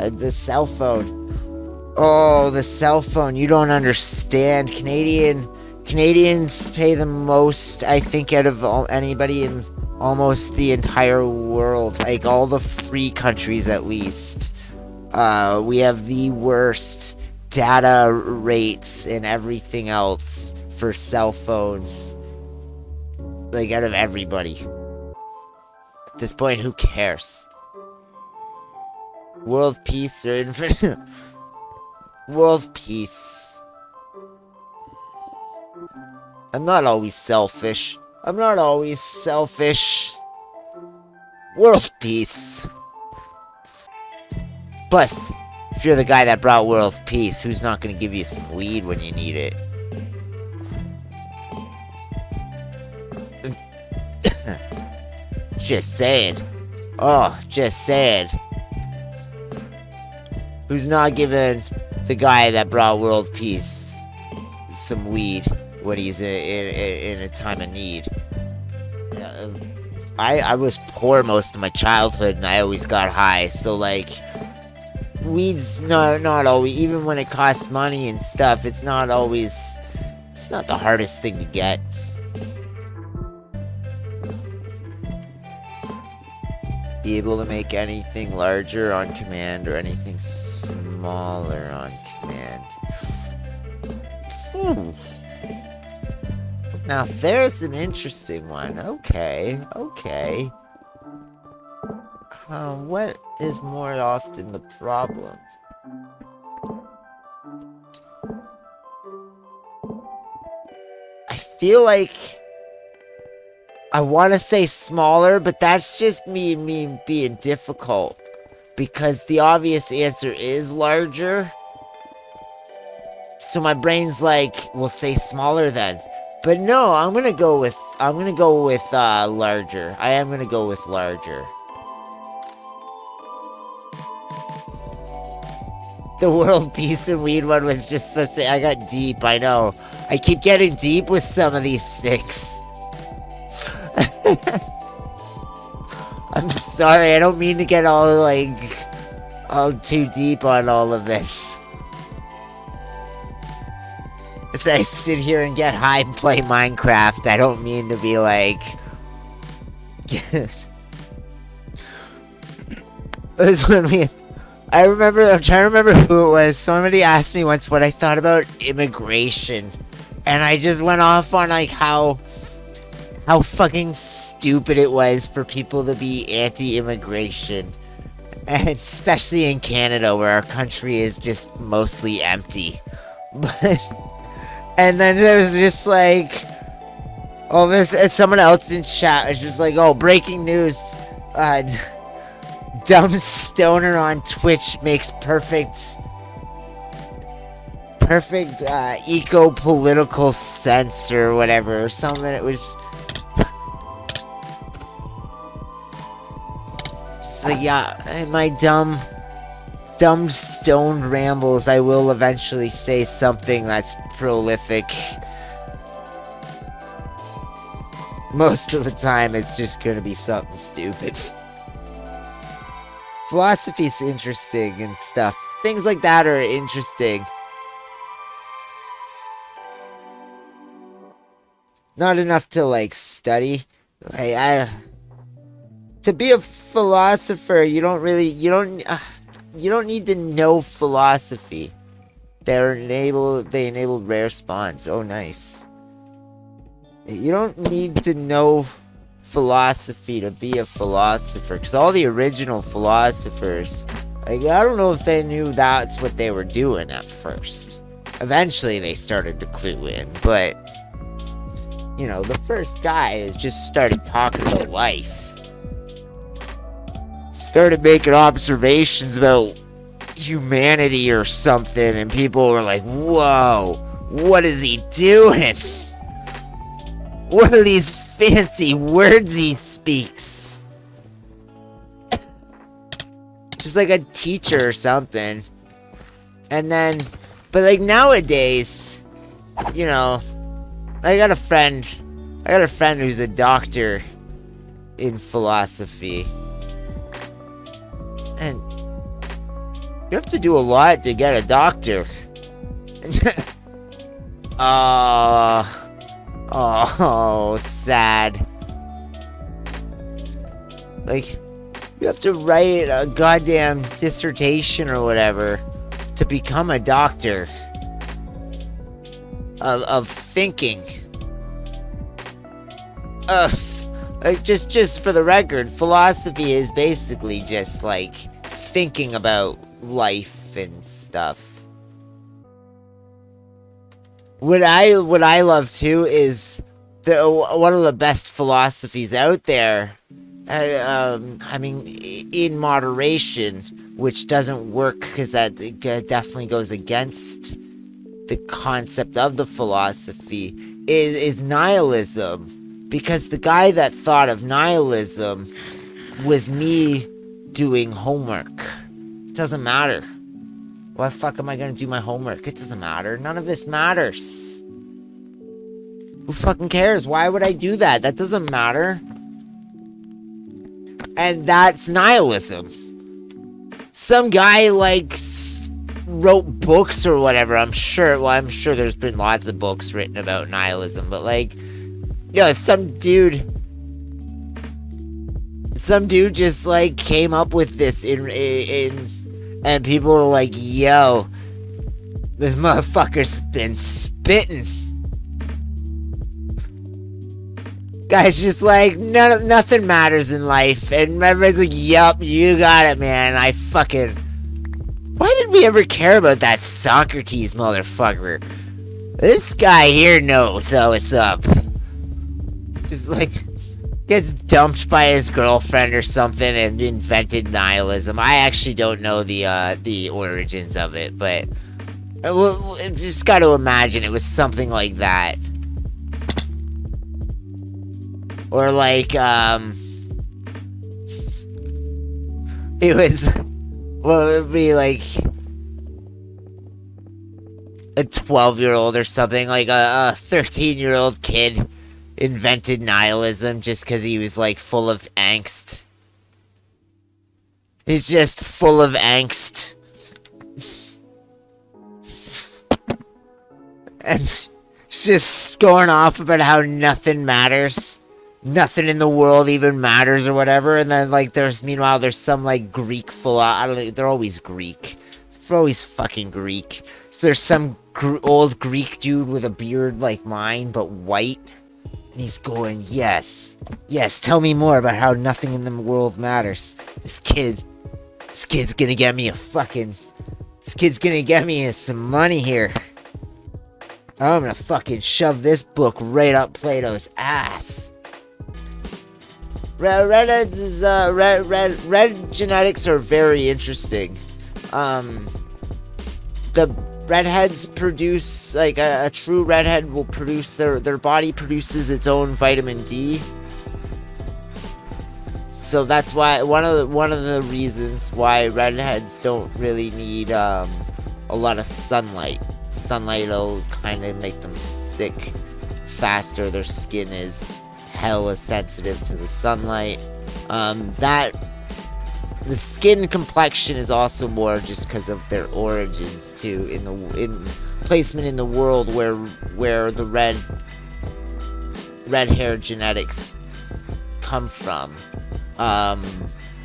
Speaker 1: The cell phone. Oh, the cell phone. You don't understand. Canadians pay the most, I think, out of anybody in almost the entire world. Like, all the free countries, at least. We have the worst data rates and everything else for cell phones. Like, out of everybody. At this point, who cares? World peace or infinite? World peace. I'm not always selfish. World peace. Plus, if you're the guy that brought world peace, who's not gonna give you some weed when you need it? Just saying. Oh, just saying. Who's not giving the guy that brought world peace some weed when he's in a time of need? I was poor most of my childhood and I always got high, so like, weed's not always, even when it costs money and stuff, it's not the hardest thing to get. Be able to make anything larger on command or anything smaller on command. Now there's an interesting one. Okay. What is more often the problem? I feel like I want to say smaller, but that's just me being difficult. Because the obvious answer is larger. So my brain's like, we'll say smaller then. But no, I'm gonna go with larger. I am gonna go with larger. The world peace and weed one was just supposed to... I got deep, I know. I keep getting deep with some of these things. I'm sorry, I don't mean to get all too deep on all of this. As I sit here and get high and play Minecraft, I don't mean to be like... This when I'm trying to remember who it was. Somebody asked me once what I thought about immigration. And I just went off on like how fucking stupid it was for people to be anti-immigration. And especially in Canada, where our country is just mostly empty. And then there was just like, all this, and someone else in chat was just like, oh, breaking news, dumb stoner on Twitch makes perfect eco-political sense or whatever, or something. It was just like, yeah, my dumb stoned rambles, I will eventually say something that's prolific. Most of the time, it's just gonna be something stupid. Philosophy's interesting and stuff. Things like that are interesting. Not enough to, like, study. To be a philosopher, you don't need to know philosophy. They enabled rare spawns. Oh, nice. You don't need to know philosophy to be a philosopher. Because all the original philosophers, like, I don't know if they knew that's what they were doing at first. Eventually they started to clue in, but, you know, the first guy just started talking about life. Started making observations about humanity or something, and people were like, whoa, what is he doing? What are these fancy words he speaks? Just like a teacher or something. And then, but like nowadays, you know, I got a friend who's a doctor in philosophy. And you have to do a lot to get a doctor. Oh, sad. Like, you have to write a goddamn dissertation or whatever to become a doctor of thinking. Just for the record, philosophy is basically just like thinking about life and stuff. What I love too is one of the best philosophies out there. I mean, in moderation, which doesn't work because that definitely goes against the concept of the philosophy, is nihilism. Because the guy that thought of nihilism was me doing homework. It doesn't matter. Why the fuck am I gonna do my homework? It doesn't matter. None of this matters. Who fucking cares? Why would I do that? That doesn't matter. And that's nihilism. Some guy, like, wrote books or whatever. I'm sure there's been lots of books written about nihilism. But, like, yo, some dude just, like, came up with this and people were like, yo, this motherfucker's been spitting. Guys just like, nothing matters in life. And everybody's like, yup, you got it, man. Why did we ever care about that Socrates motherfucker? This guy here knows how it's up. Just like, gets dumped by his girlfriend or something and invented nihilism. I actually don't know the origins of it, but I just got to imagine it was something like that. Or like, it was, well, it would be like a 12-year-old or something, like a 13-year-old kid invented nihilism just because he was, like, full of angst. He's just full of angst. And just going off about how nothing matters. Nothing in the world even matters or whatever. And then, like, meanwhile, there's some, like, Greek I don't know, they're always Greek. They're always fucking Greek. So there's some old Greek dude with a beard like mine, but white. And he's going, yes, tell me more about how nothing in the world matters. This kid's gonna get me some money here. I'm gonna fucking shove this book right up Plato's ass. Red genetics are very interesting. The redheads produce, like, a true redhead will produce, their body produces its own vitamin D. So that's why one of the reasons why redheads don't really need a lot of sunlight. Sunlight will kind of make them sick faster. Their skin is hella sensitive to the sunlight. The skin complexion is also more just because of their origins too, in placement in the world where the red hair genetics come from.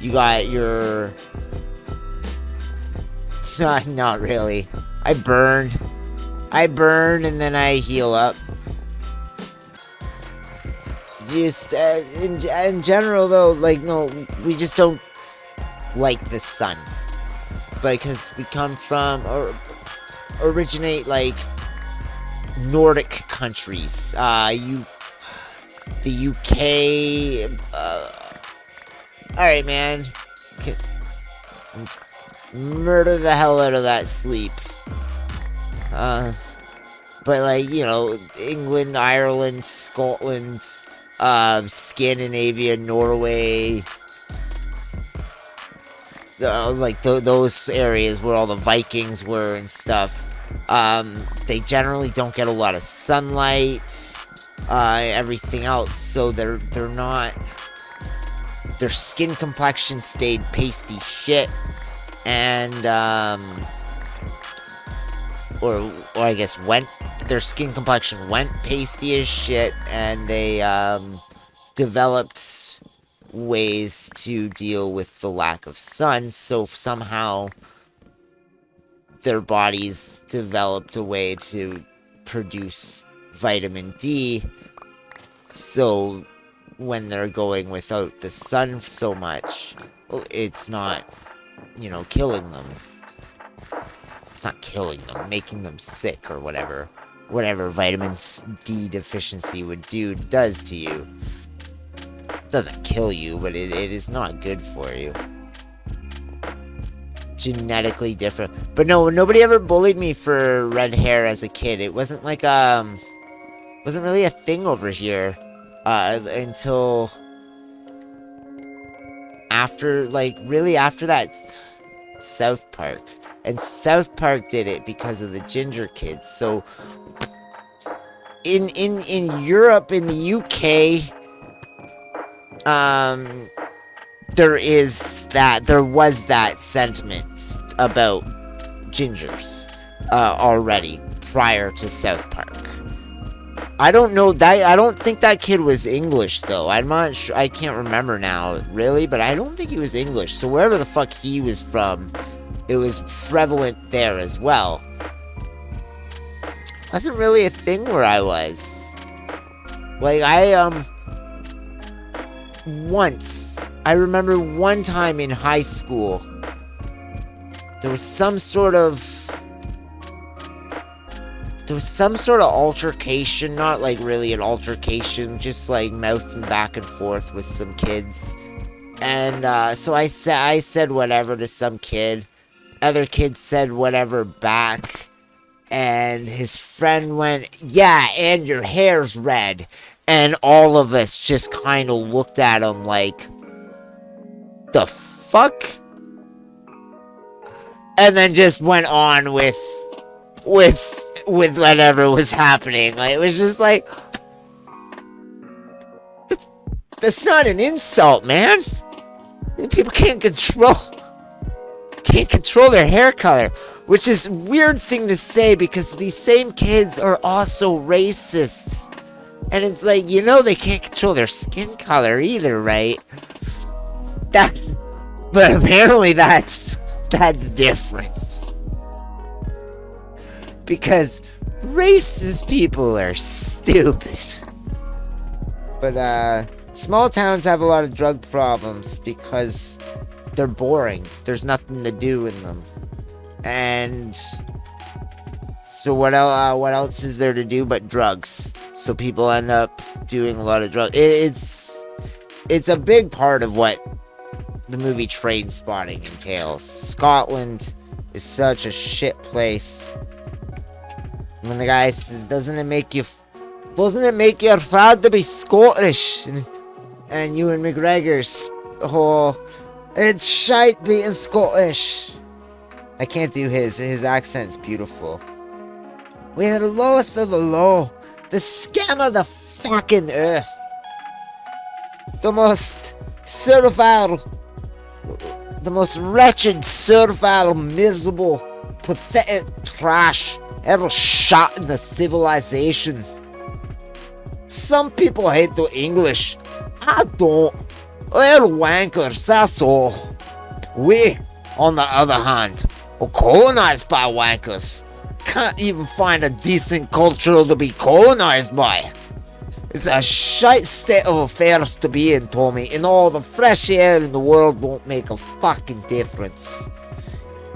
Speaker 1: You got your not really. I burn and then I heal up. Just in general, though, like, no, we just don't like the sun. Because we come from, or originate, like, Nordic countries. The UK. Alright, man. Murder the hell out of that sleep. But, like, you know, England, Ireland, Scotland, Scandinavia, Norway, like, those areas where all the Vikings were and stuff, they generally don't get a lot of sunlight, everything else, so they're not, their skin complexion stayed pasty shit, and, or I guess their skin complexion went pasty as shit, and they, developed ways to deal with the lack of sun, so somehow their bodies developed a way to produce vitamin D, so when they're going without the sun so much, it's not, you know, killing them. It's not killing them, making them sick or whatever. Whatever vitamin D deficiency does to you. It doesn't kill you, but it is not good for you. Genetically different. But no, nobody ever bullied me for red hair as a kid. It wasn't like, wasn't really a thing over here. Until after, like, really after that South Park. And South Park did it because of the ginger kids. So in Europe, in the UK, there was that sentiment about gingers already prior to South Park. I don't think that kid was English, though. I'm not sure. I can't remember now, really, but I don't think he was English. So wherever the fuck he was from, it was prevalent there as well. Wasn't really a thing where I was. Like, I remember one time in high school, there was some sort of altercation, not like really an altercation, just like mouthing back and forth with some kids. And so I said whatever to some kid. Other kid said whatever back. And his friend went, "Yeah, and your hair's red." And all of us just kind of looked at him like, the fuck? And then just went on with whatever was happening. Like, it was just like, that's not an insult, man. People can't control their hair color, which is a weird thing to say because these same kids are also racist. And it's like, you know, they can't control their skin color either, right? But apparently that's different. Because racist people are stupid. But, small towns have a lot of drug problems because they're boring. There's nothing to do in them. And so what else is there to do but drugs? So people end up doing a lot of drugs. It's a big part of what the movie Trainspotting entails. Scotland is such a shit place. When the guy says, doesn't it make you proud to be Scottish? And Ewan McGregor's whole, it's shite being Scottish. I can't do his accent's beautiful. We're the lowest of the low. The scum of the fucking earth. The most servile, the most wretched, servile, miserable, pathetic trash ever shot in the civilization. Some people hate the English. I don't. They're wankers, that's all. We, on the other hand, are colonized by wankers. Can't even find a decent culture to be colonized by. It's a shite state of affairs to be in, Tommy, and all the fresh air in the world won't make a fucking difference.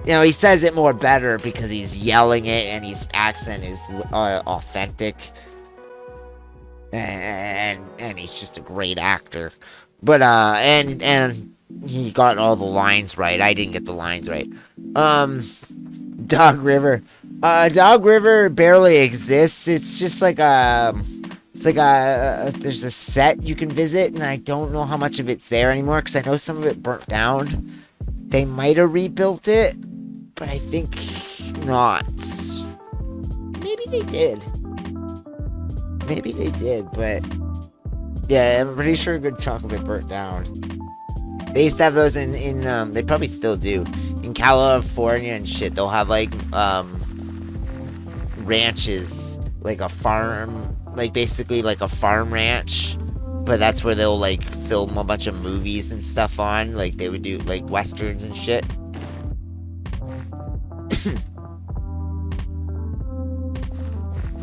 Speaker 1: You know, he says it more better because he's yelling it and his accent is authentic. And he's just a great actor. But, and he got all the lines right. I didn't get the lines right. Dog River. Dog River barely exists. It's just like there's a set you can visit, and I don't know how much of it's there anymore, because I know some of it burnt down. They might have rebuilt it, but I think not. Maybe they did. But yeah, I'm pretty sure a good chunk of it burnt down. They used to have those in they probably still do. In California and shit, they'll have like ranches, like a farm, like basically like a farm ranch, but that's where they'll like film a bunch of movies and stuff on, like they would do like westerns and shit.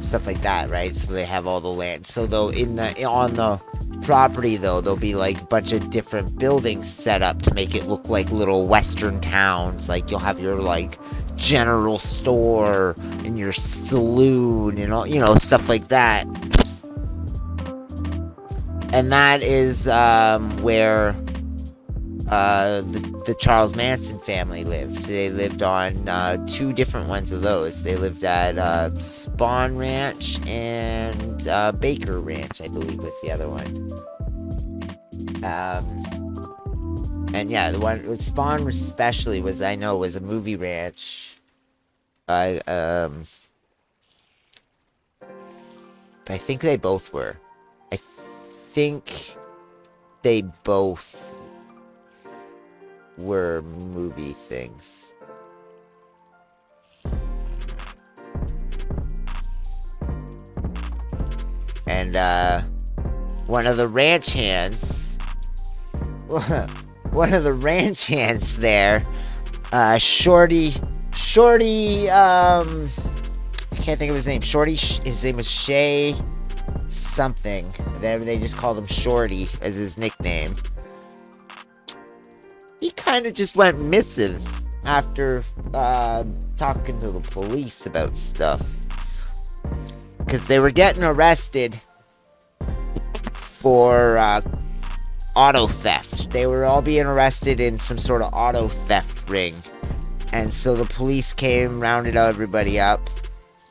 Speaker 1: Stuff like that, right? So they have all the land. So though on the property though, there'll be like a bunch of different buildings set up to make it look like little western towns. Like you'll have your like general store and your saloon and all, you know, stuff like that. And that is where the Charles Manson family lived. They lived on two different ones of those. They lived at Spawn Ranch and Baker Ranch, I believe was the other one. And yeah, the one with Spawn especially was a movie ranch. But I think they both were. I think they both were movie things. And one of the ranch hands there, Shorty, I can't think of his name. Shorty, his name was Shay something. They just called him Shorty as his nickname. He kind of just went missing after talking to the police about stuff. Because they were getting arrested for auto theft. They were all being arrested in some sort of auto theft ring. And so the police came, rounded everybody up,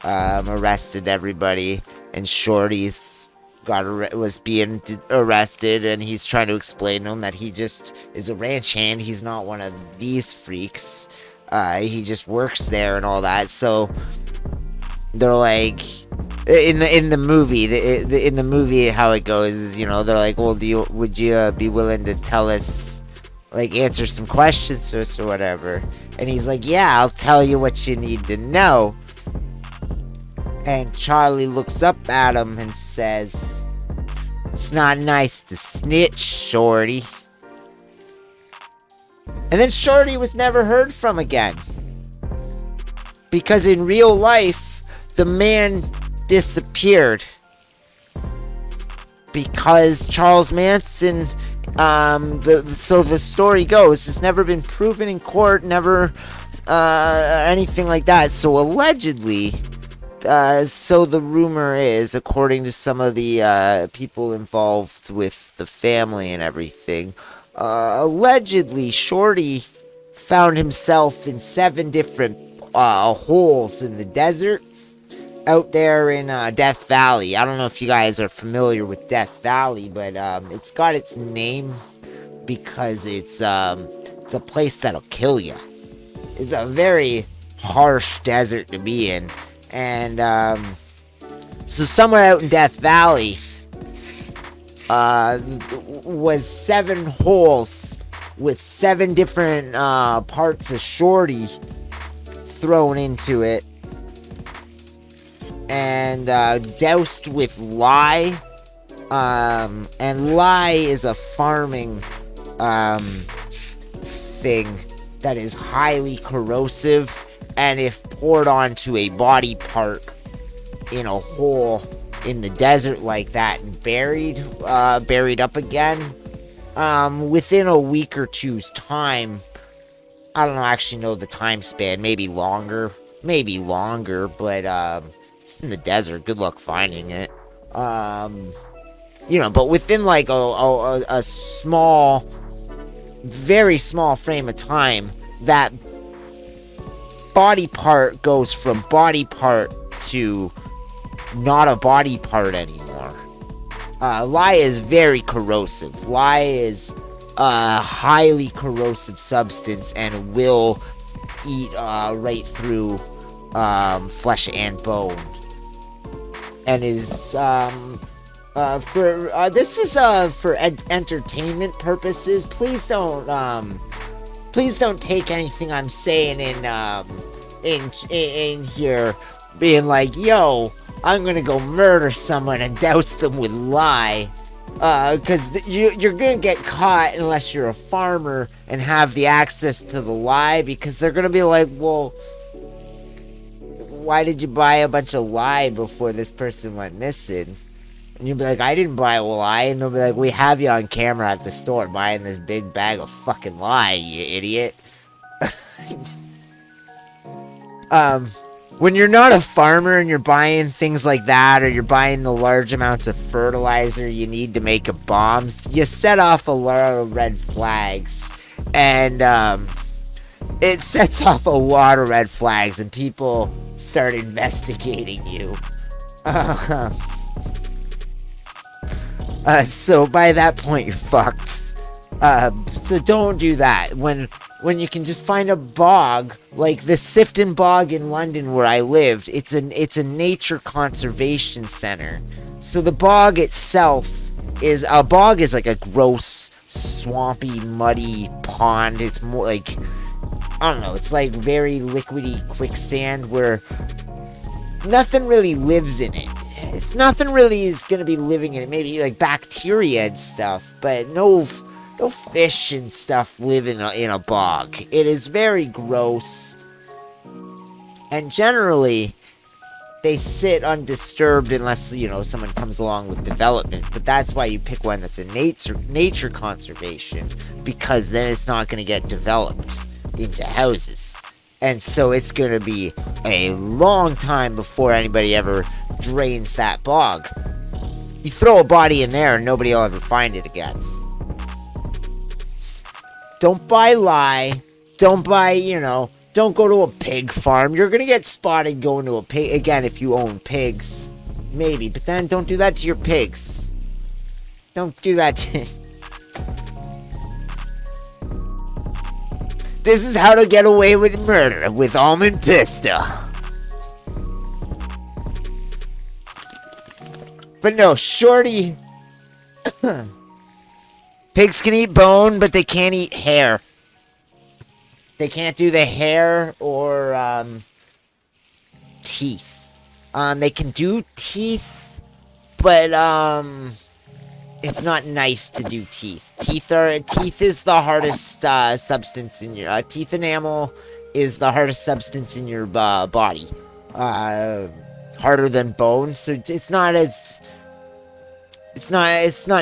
Speaker 1: arrested everybody, and Shorty's was being arrested, and he's trying to explain to him that he just is a ranch hand. He's not one of these freaks. He just works there and all that. So they're like, in the movie, how it goes is, you know, they're like, well, would you be willing to tell us, like, answer some questions or whatever? And he's like, yeah, I'll tell you what you need to know. And Charlie looks up at him and says, it's not nice to snitch, Shorty. And then Shorty was never heard from again. Because in real life, the man disappeared. Because Charles Manson, so the story goes, it's never been proven in court, never anything like that. So allegedly, so the rumor is, according to some of the people involved with the family and everything, allegedly Shorty found himself in 7 different holes in the desert out there in Death Valley. I don't know if you guys are familiar with Death Valley, but it's got its name because it's a place that'll kill you. It's a very harsh desert to be in. And so somewhere out in Death Valley was 7 holes with 7 different parts of Shorty thrown into it, and doused with lye. And lye is a farming thing that is highly corrosive, and if poured onto a body part in a hole, in the desert like that and buried up again. Within a week or two's time, I don't know, actually know the time span, maybe longer, but it's in the desert. Good luck finding it. But within like a small, very small frame of time, that body part goes from body part to not a body part anymore. Lye is very corrosive. Lye is a highly corrosive substance and will eat right through flesh and bone. And is for entertainment purposes. Please don't take anything I'm saying in here being like, yo, I'm gonna go murder someone and douse them with lye. Because you're gonna get caught unless you're a farmer and have the access to the lye, because they're gonna be like, well, why did you buy a bunch of lye before this person went missing? And you'll be like, I didn't buy a lye. And they'll be like, we have you on camera at the store buying this big bag of fucking lye, you idiot. When you're not a farmer and you're buying things like that, or you're buying the large amounts of fertilizer you need to make a bombs, you set off a lot of red flags. And it sets off a lot of red flags, and people start investigating you. So by that point, you're fucked. So don't do that. When you can just find a bog, like the Sifton Bog in London where I lived, it's a nature conservation center. So the bog itself is like a gross, swampy, muddy pond. It's more like, I don't know, it's like very liquidy quicksand where nothing really lives in it. It's nothing really is gonna be living in it. Maybe like bacteria and stuff, but no fish and stuff live in a bog. It is very gross, and generally they sit undisturbed unless someone comes along with development. But that's why you pick one that's a nature conservation, because then it's not going to get developed into houses, and so it's going to be a long time before anybody ever drains that bog. You throw a body in there and nobody will ever find it again. Don't buy lye. Don't buy, don't go to a pig farm. You're going to get spotted going to a pig. Again, if you own pigs, maybe. But then don't do that to your pigs. Don't do that to... This is how to get away with murder with almond pista. But no, Shorty... Pigs can eat bone, but they can't eat hair. They can't do the hair or teeth. They can do teeth, but it's not nice to do teeth. Teeth is the hardest substance in your teeth enamel is the hardest substance in your body. Harder than bone, so it's not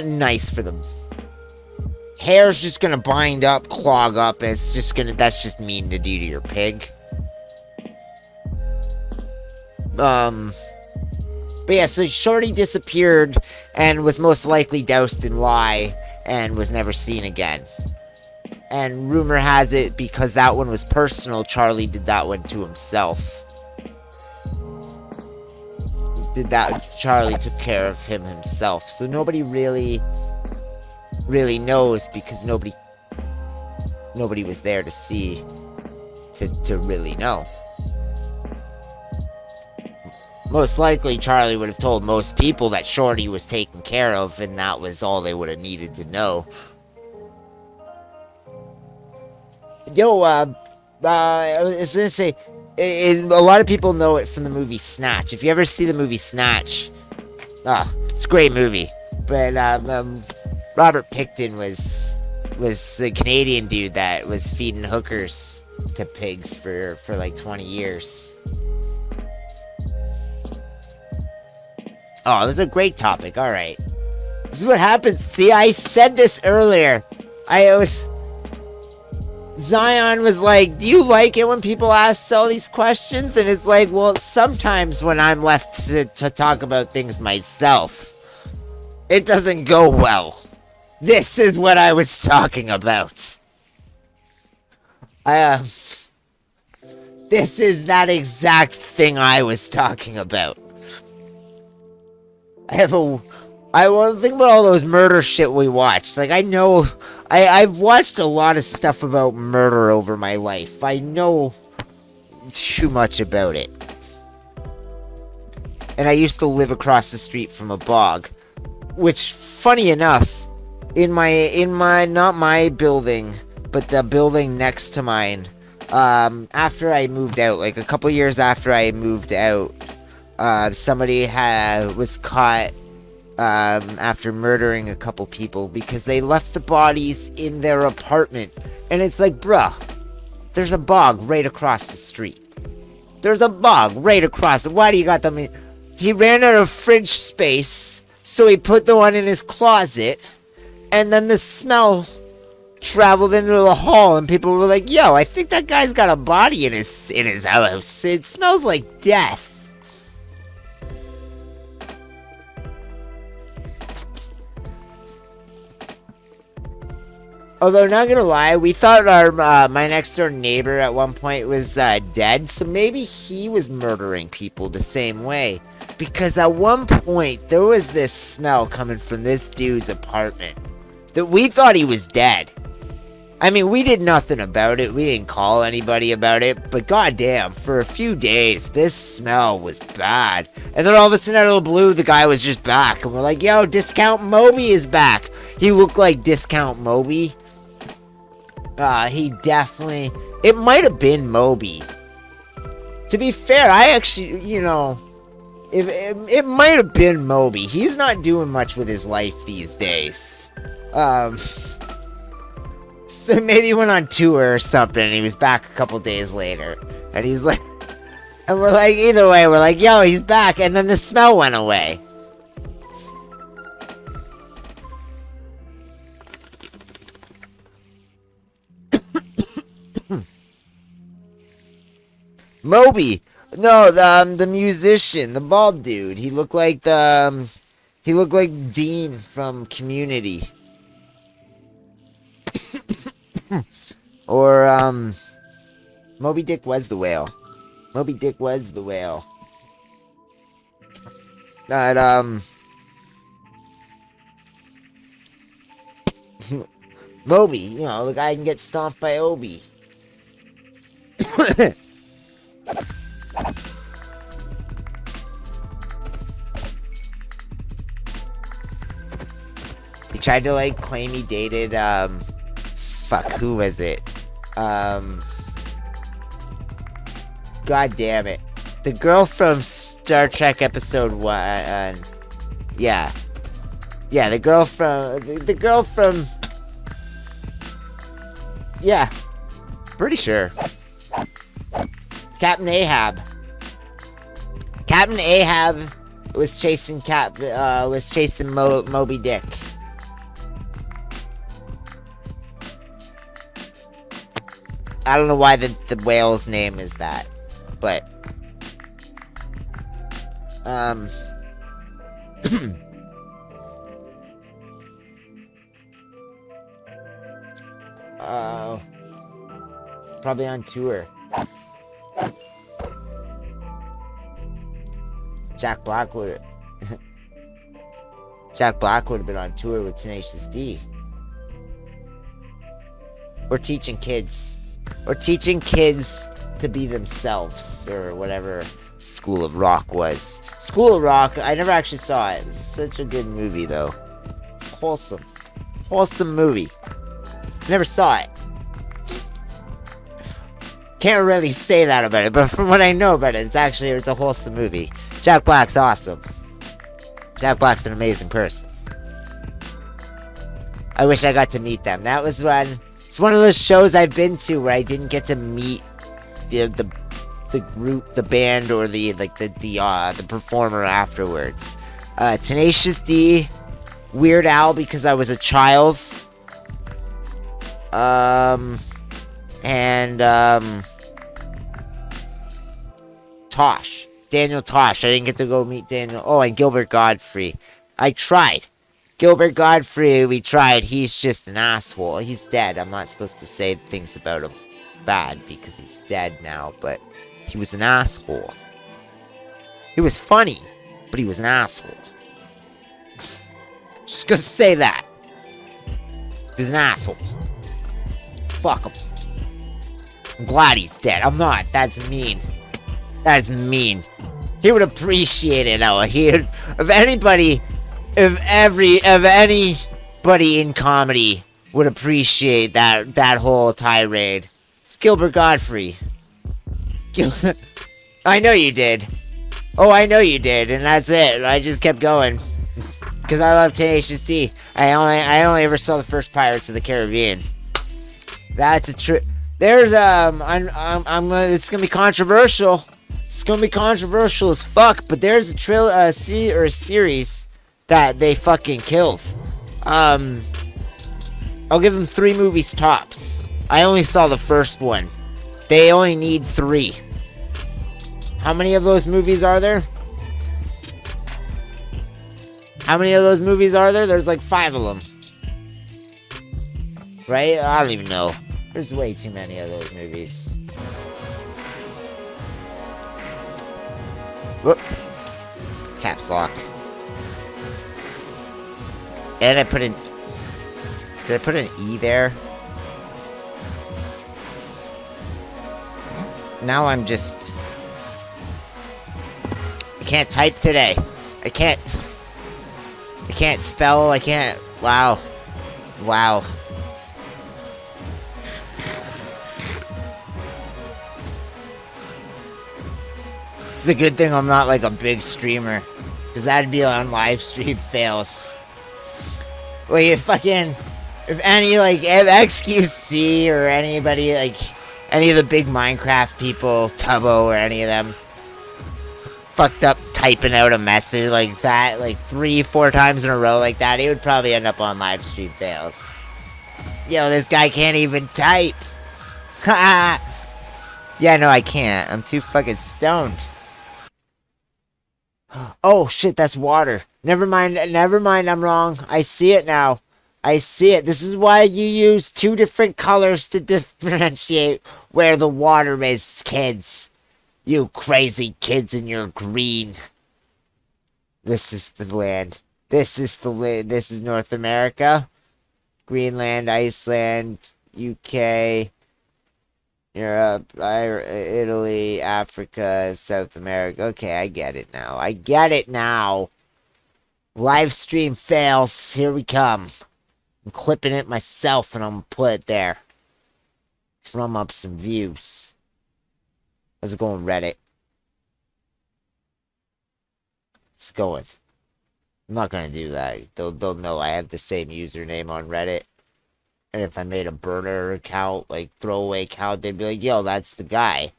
Speaker 1: nice for them. Hair's just gonna bind up, clog up, and that's just mean to do to your pig. But yeah, so Shorty disappeared and was most likely doused in lye and was never seen again. And rumor has it, because that one was personal, Charlie did that one to himself. Charlie took care of him himself. So nobody really knows, because nobody was there to see to really know. Most likely Charlie would have told most people that Shorty was taken care of, and that was all they would have needed to know. Yo, I was gonna say, a lot of people know it from the movie Snatch. If you ever see the movie Snatch, it's a great movie. But Robert Picton was the Canadian dude that was feeding hookers to pigs for like 20 years. Oh, it was a great topic. All right. This is what happens. See, I said this earlier. I was. Zion was like, do you like it when people ask all these questions? And it's like, well, sometimes when I'm left to talk about things myself, it doesn't go well. This is what I was talking about. This is that exact thing I was talking about. I want to think about all those murder shit we watched. Like, I know, I've watched a lot of stuff about murder over my life. I know too much about it. And I used to live across the street from a bog. Which, funny enough, in my, not my building, but the building next to mine, after I moved out, like a couple years after I moved out, somebody was caught after murdering a couple people because they left the bodies in their apartment. And it's like, bruh, there's a bog right across the street. There's a bog right across. Why do you got them in? He ran out of fridge space, so he put the one in his closet, and then the smell traveled into the hall, and people were like, yo, I think that guy's got a body in his house. It smells like death. Although, not gonna lie, we thought my next door neighbor at one point was dead, so maybe he was murdering people the same way. Because at one point, there was this smell coming from this dude's apartment that we thought he was dead. I mean, we did nothing about it, we didn't call anybody about it, but goddamn, for a few days, this smell was bad. And then all of a sudden, out of the blue, the guy was just back, and we're like, yo, Discount Moby is back. He looked like Discount Moby. He definitely... It might have been Moby. To be fair, I actually, you know... It might have been Moby. He's not doing much with his life these days. So maybe he went on tour or something, and he was back a couple days later. And he's like... And we're like, either way, we're like, yo, he's back. And then the smell went away. Moby! No, the musician, the bald dude. He looked like he looked like Dean from Community. Or, Moby Dick was the whale. Moby Dick was the whale. But, Moby, you know, the guy can get stomped by Obi. He tried to, like, claim he dated, fuck, who was it? God damn it. The girl from Star Trek Episode 1, yeah. Yeah, the girl from, yeah. Pretty sure. It's Captain Ahab. Captain Ahab was chasing Moby Dick. I don't know why the whale's name is that, but probably on tour. Jack Black would have been on tour with Tenacious D. Or teaching kids to be themselves, or whatever School of Rock was. School of Rock, I never actually saw it. It's such a good movie, though. It's wholesome. Wholesome movie. Never saw it. Can't really say that about it, but from what I know about it, it's a wholesome movie. Jack Black's awesome. Jack Black's an amazing person. I wish I got to meet them. That was when... It's one of those shows I've been to where I didn't get to meet the group, the band, or the performer afterwards. Tenacious D, Weird Al because I was a child, and Tosh. Daniel Tosh. I didn't get to go meet Daniel. Oh, and Gilbert Godfrey. I tried. Gilbert Godfrey, we tried. He's just an asshole. He's dead. I'm not supposed to say things about him bad because he's dead now, but he was an asshole. He was funny, but he was an asshole. Just gonna say that. He was an asshole. Fuck him. I'm glad he's dead. I'm not. That's mean. That's mean. He would appreciate it, Ella. If anybody in comedy would appreciate that whole tirade, it's Gilbert Godfrey. I know you did. Oh, I know you did, and that's it. I just kept going because I love Tenacious D. I only ever saw the first Pirates of the Caribbean. That's a true. There's it's gonna be controversial. It's gonna be controversial as fuck, but there's a series that they fucking killed. I'll give them 3 movies tops. I only saw the first one. They only need 3. How many of those movies are there? How many of those movies are there? There's like 5 of them. Right? I don't even know. There's way too many of those movies. Whoop. Caps lock. And I put an... Did I put an E there? Now I'm just... I can't type today. I can't spell. I can't... Wow. Wow. It's a good thing I'm not like a big streamer, because that'd be on live stream fails. Like if XQC or anybody, like any of the big Minecraft people, Tubbo or any of them, fucked up typing out a message like that, like 3-4 times in a row like that, he would probably end up on live stream fails. Yo, this guy can't even type. Yeah, no, I can't. I'm too fucking stoned. Oh shit, that's water. Never mind, I'm wrong. I see it now. I see it. This is why you use 2 different colors to differentiate where the water is, kids. You crazy kids in your green. This is the land. This is North America. Greenland, Iceland, UK, Europe, Italy, Africa, South America. Okay, I get it now. I get it now. Live stream fails. Here we come. I'm clipping it myself and I'm gonna put it there. Drum up some views. How's it going, Reddit? It's going. I'm not gonna do that. They'll know I have the same username on Reddit. And if I made a burner account, like throwaway account, they'd be like, yo, that's the guy.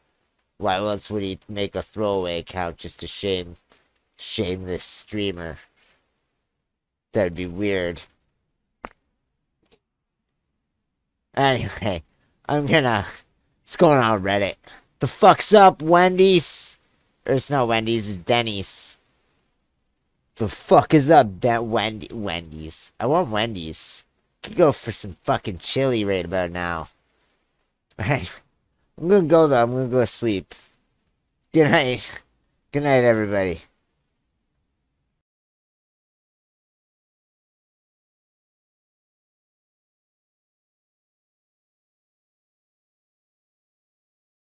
Speaker 1: Why else would he make a throwaway account just to shame this streamer? That'd be weird. Anyway, it's going on Reddit. The fuck's up, Wendy's? Or it's not Wendy's, it's Denny's. The fuck is up, Wendy's? I want Wendy's. Could go for some fucking chili right about now. I'm gonna go though. I'm gonna go sleep. Good night. Good night, everybody.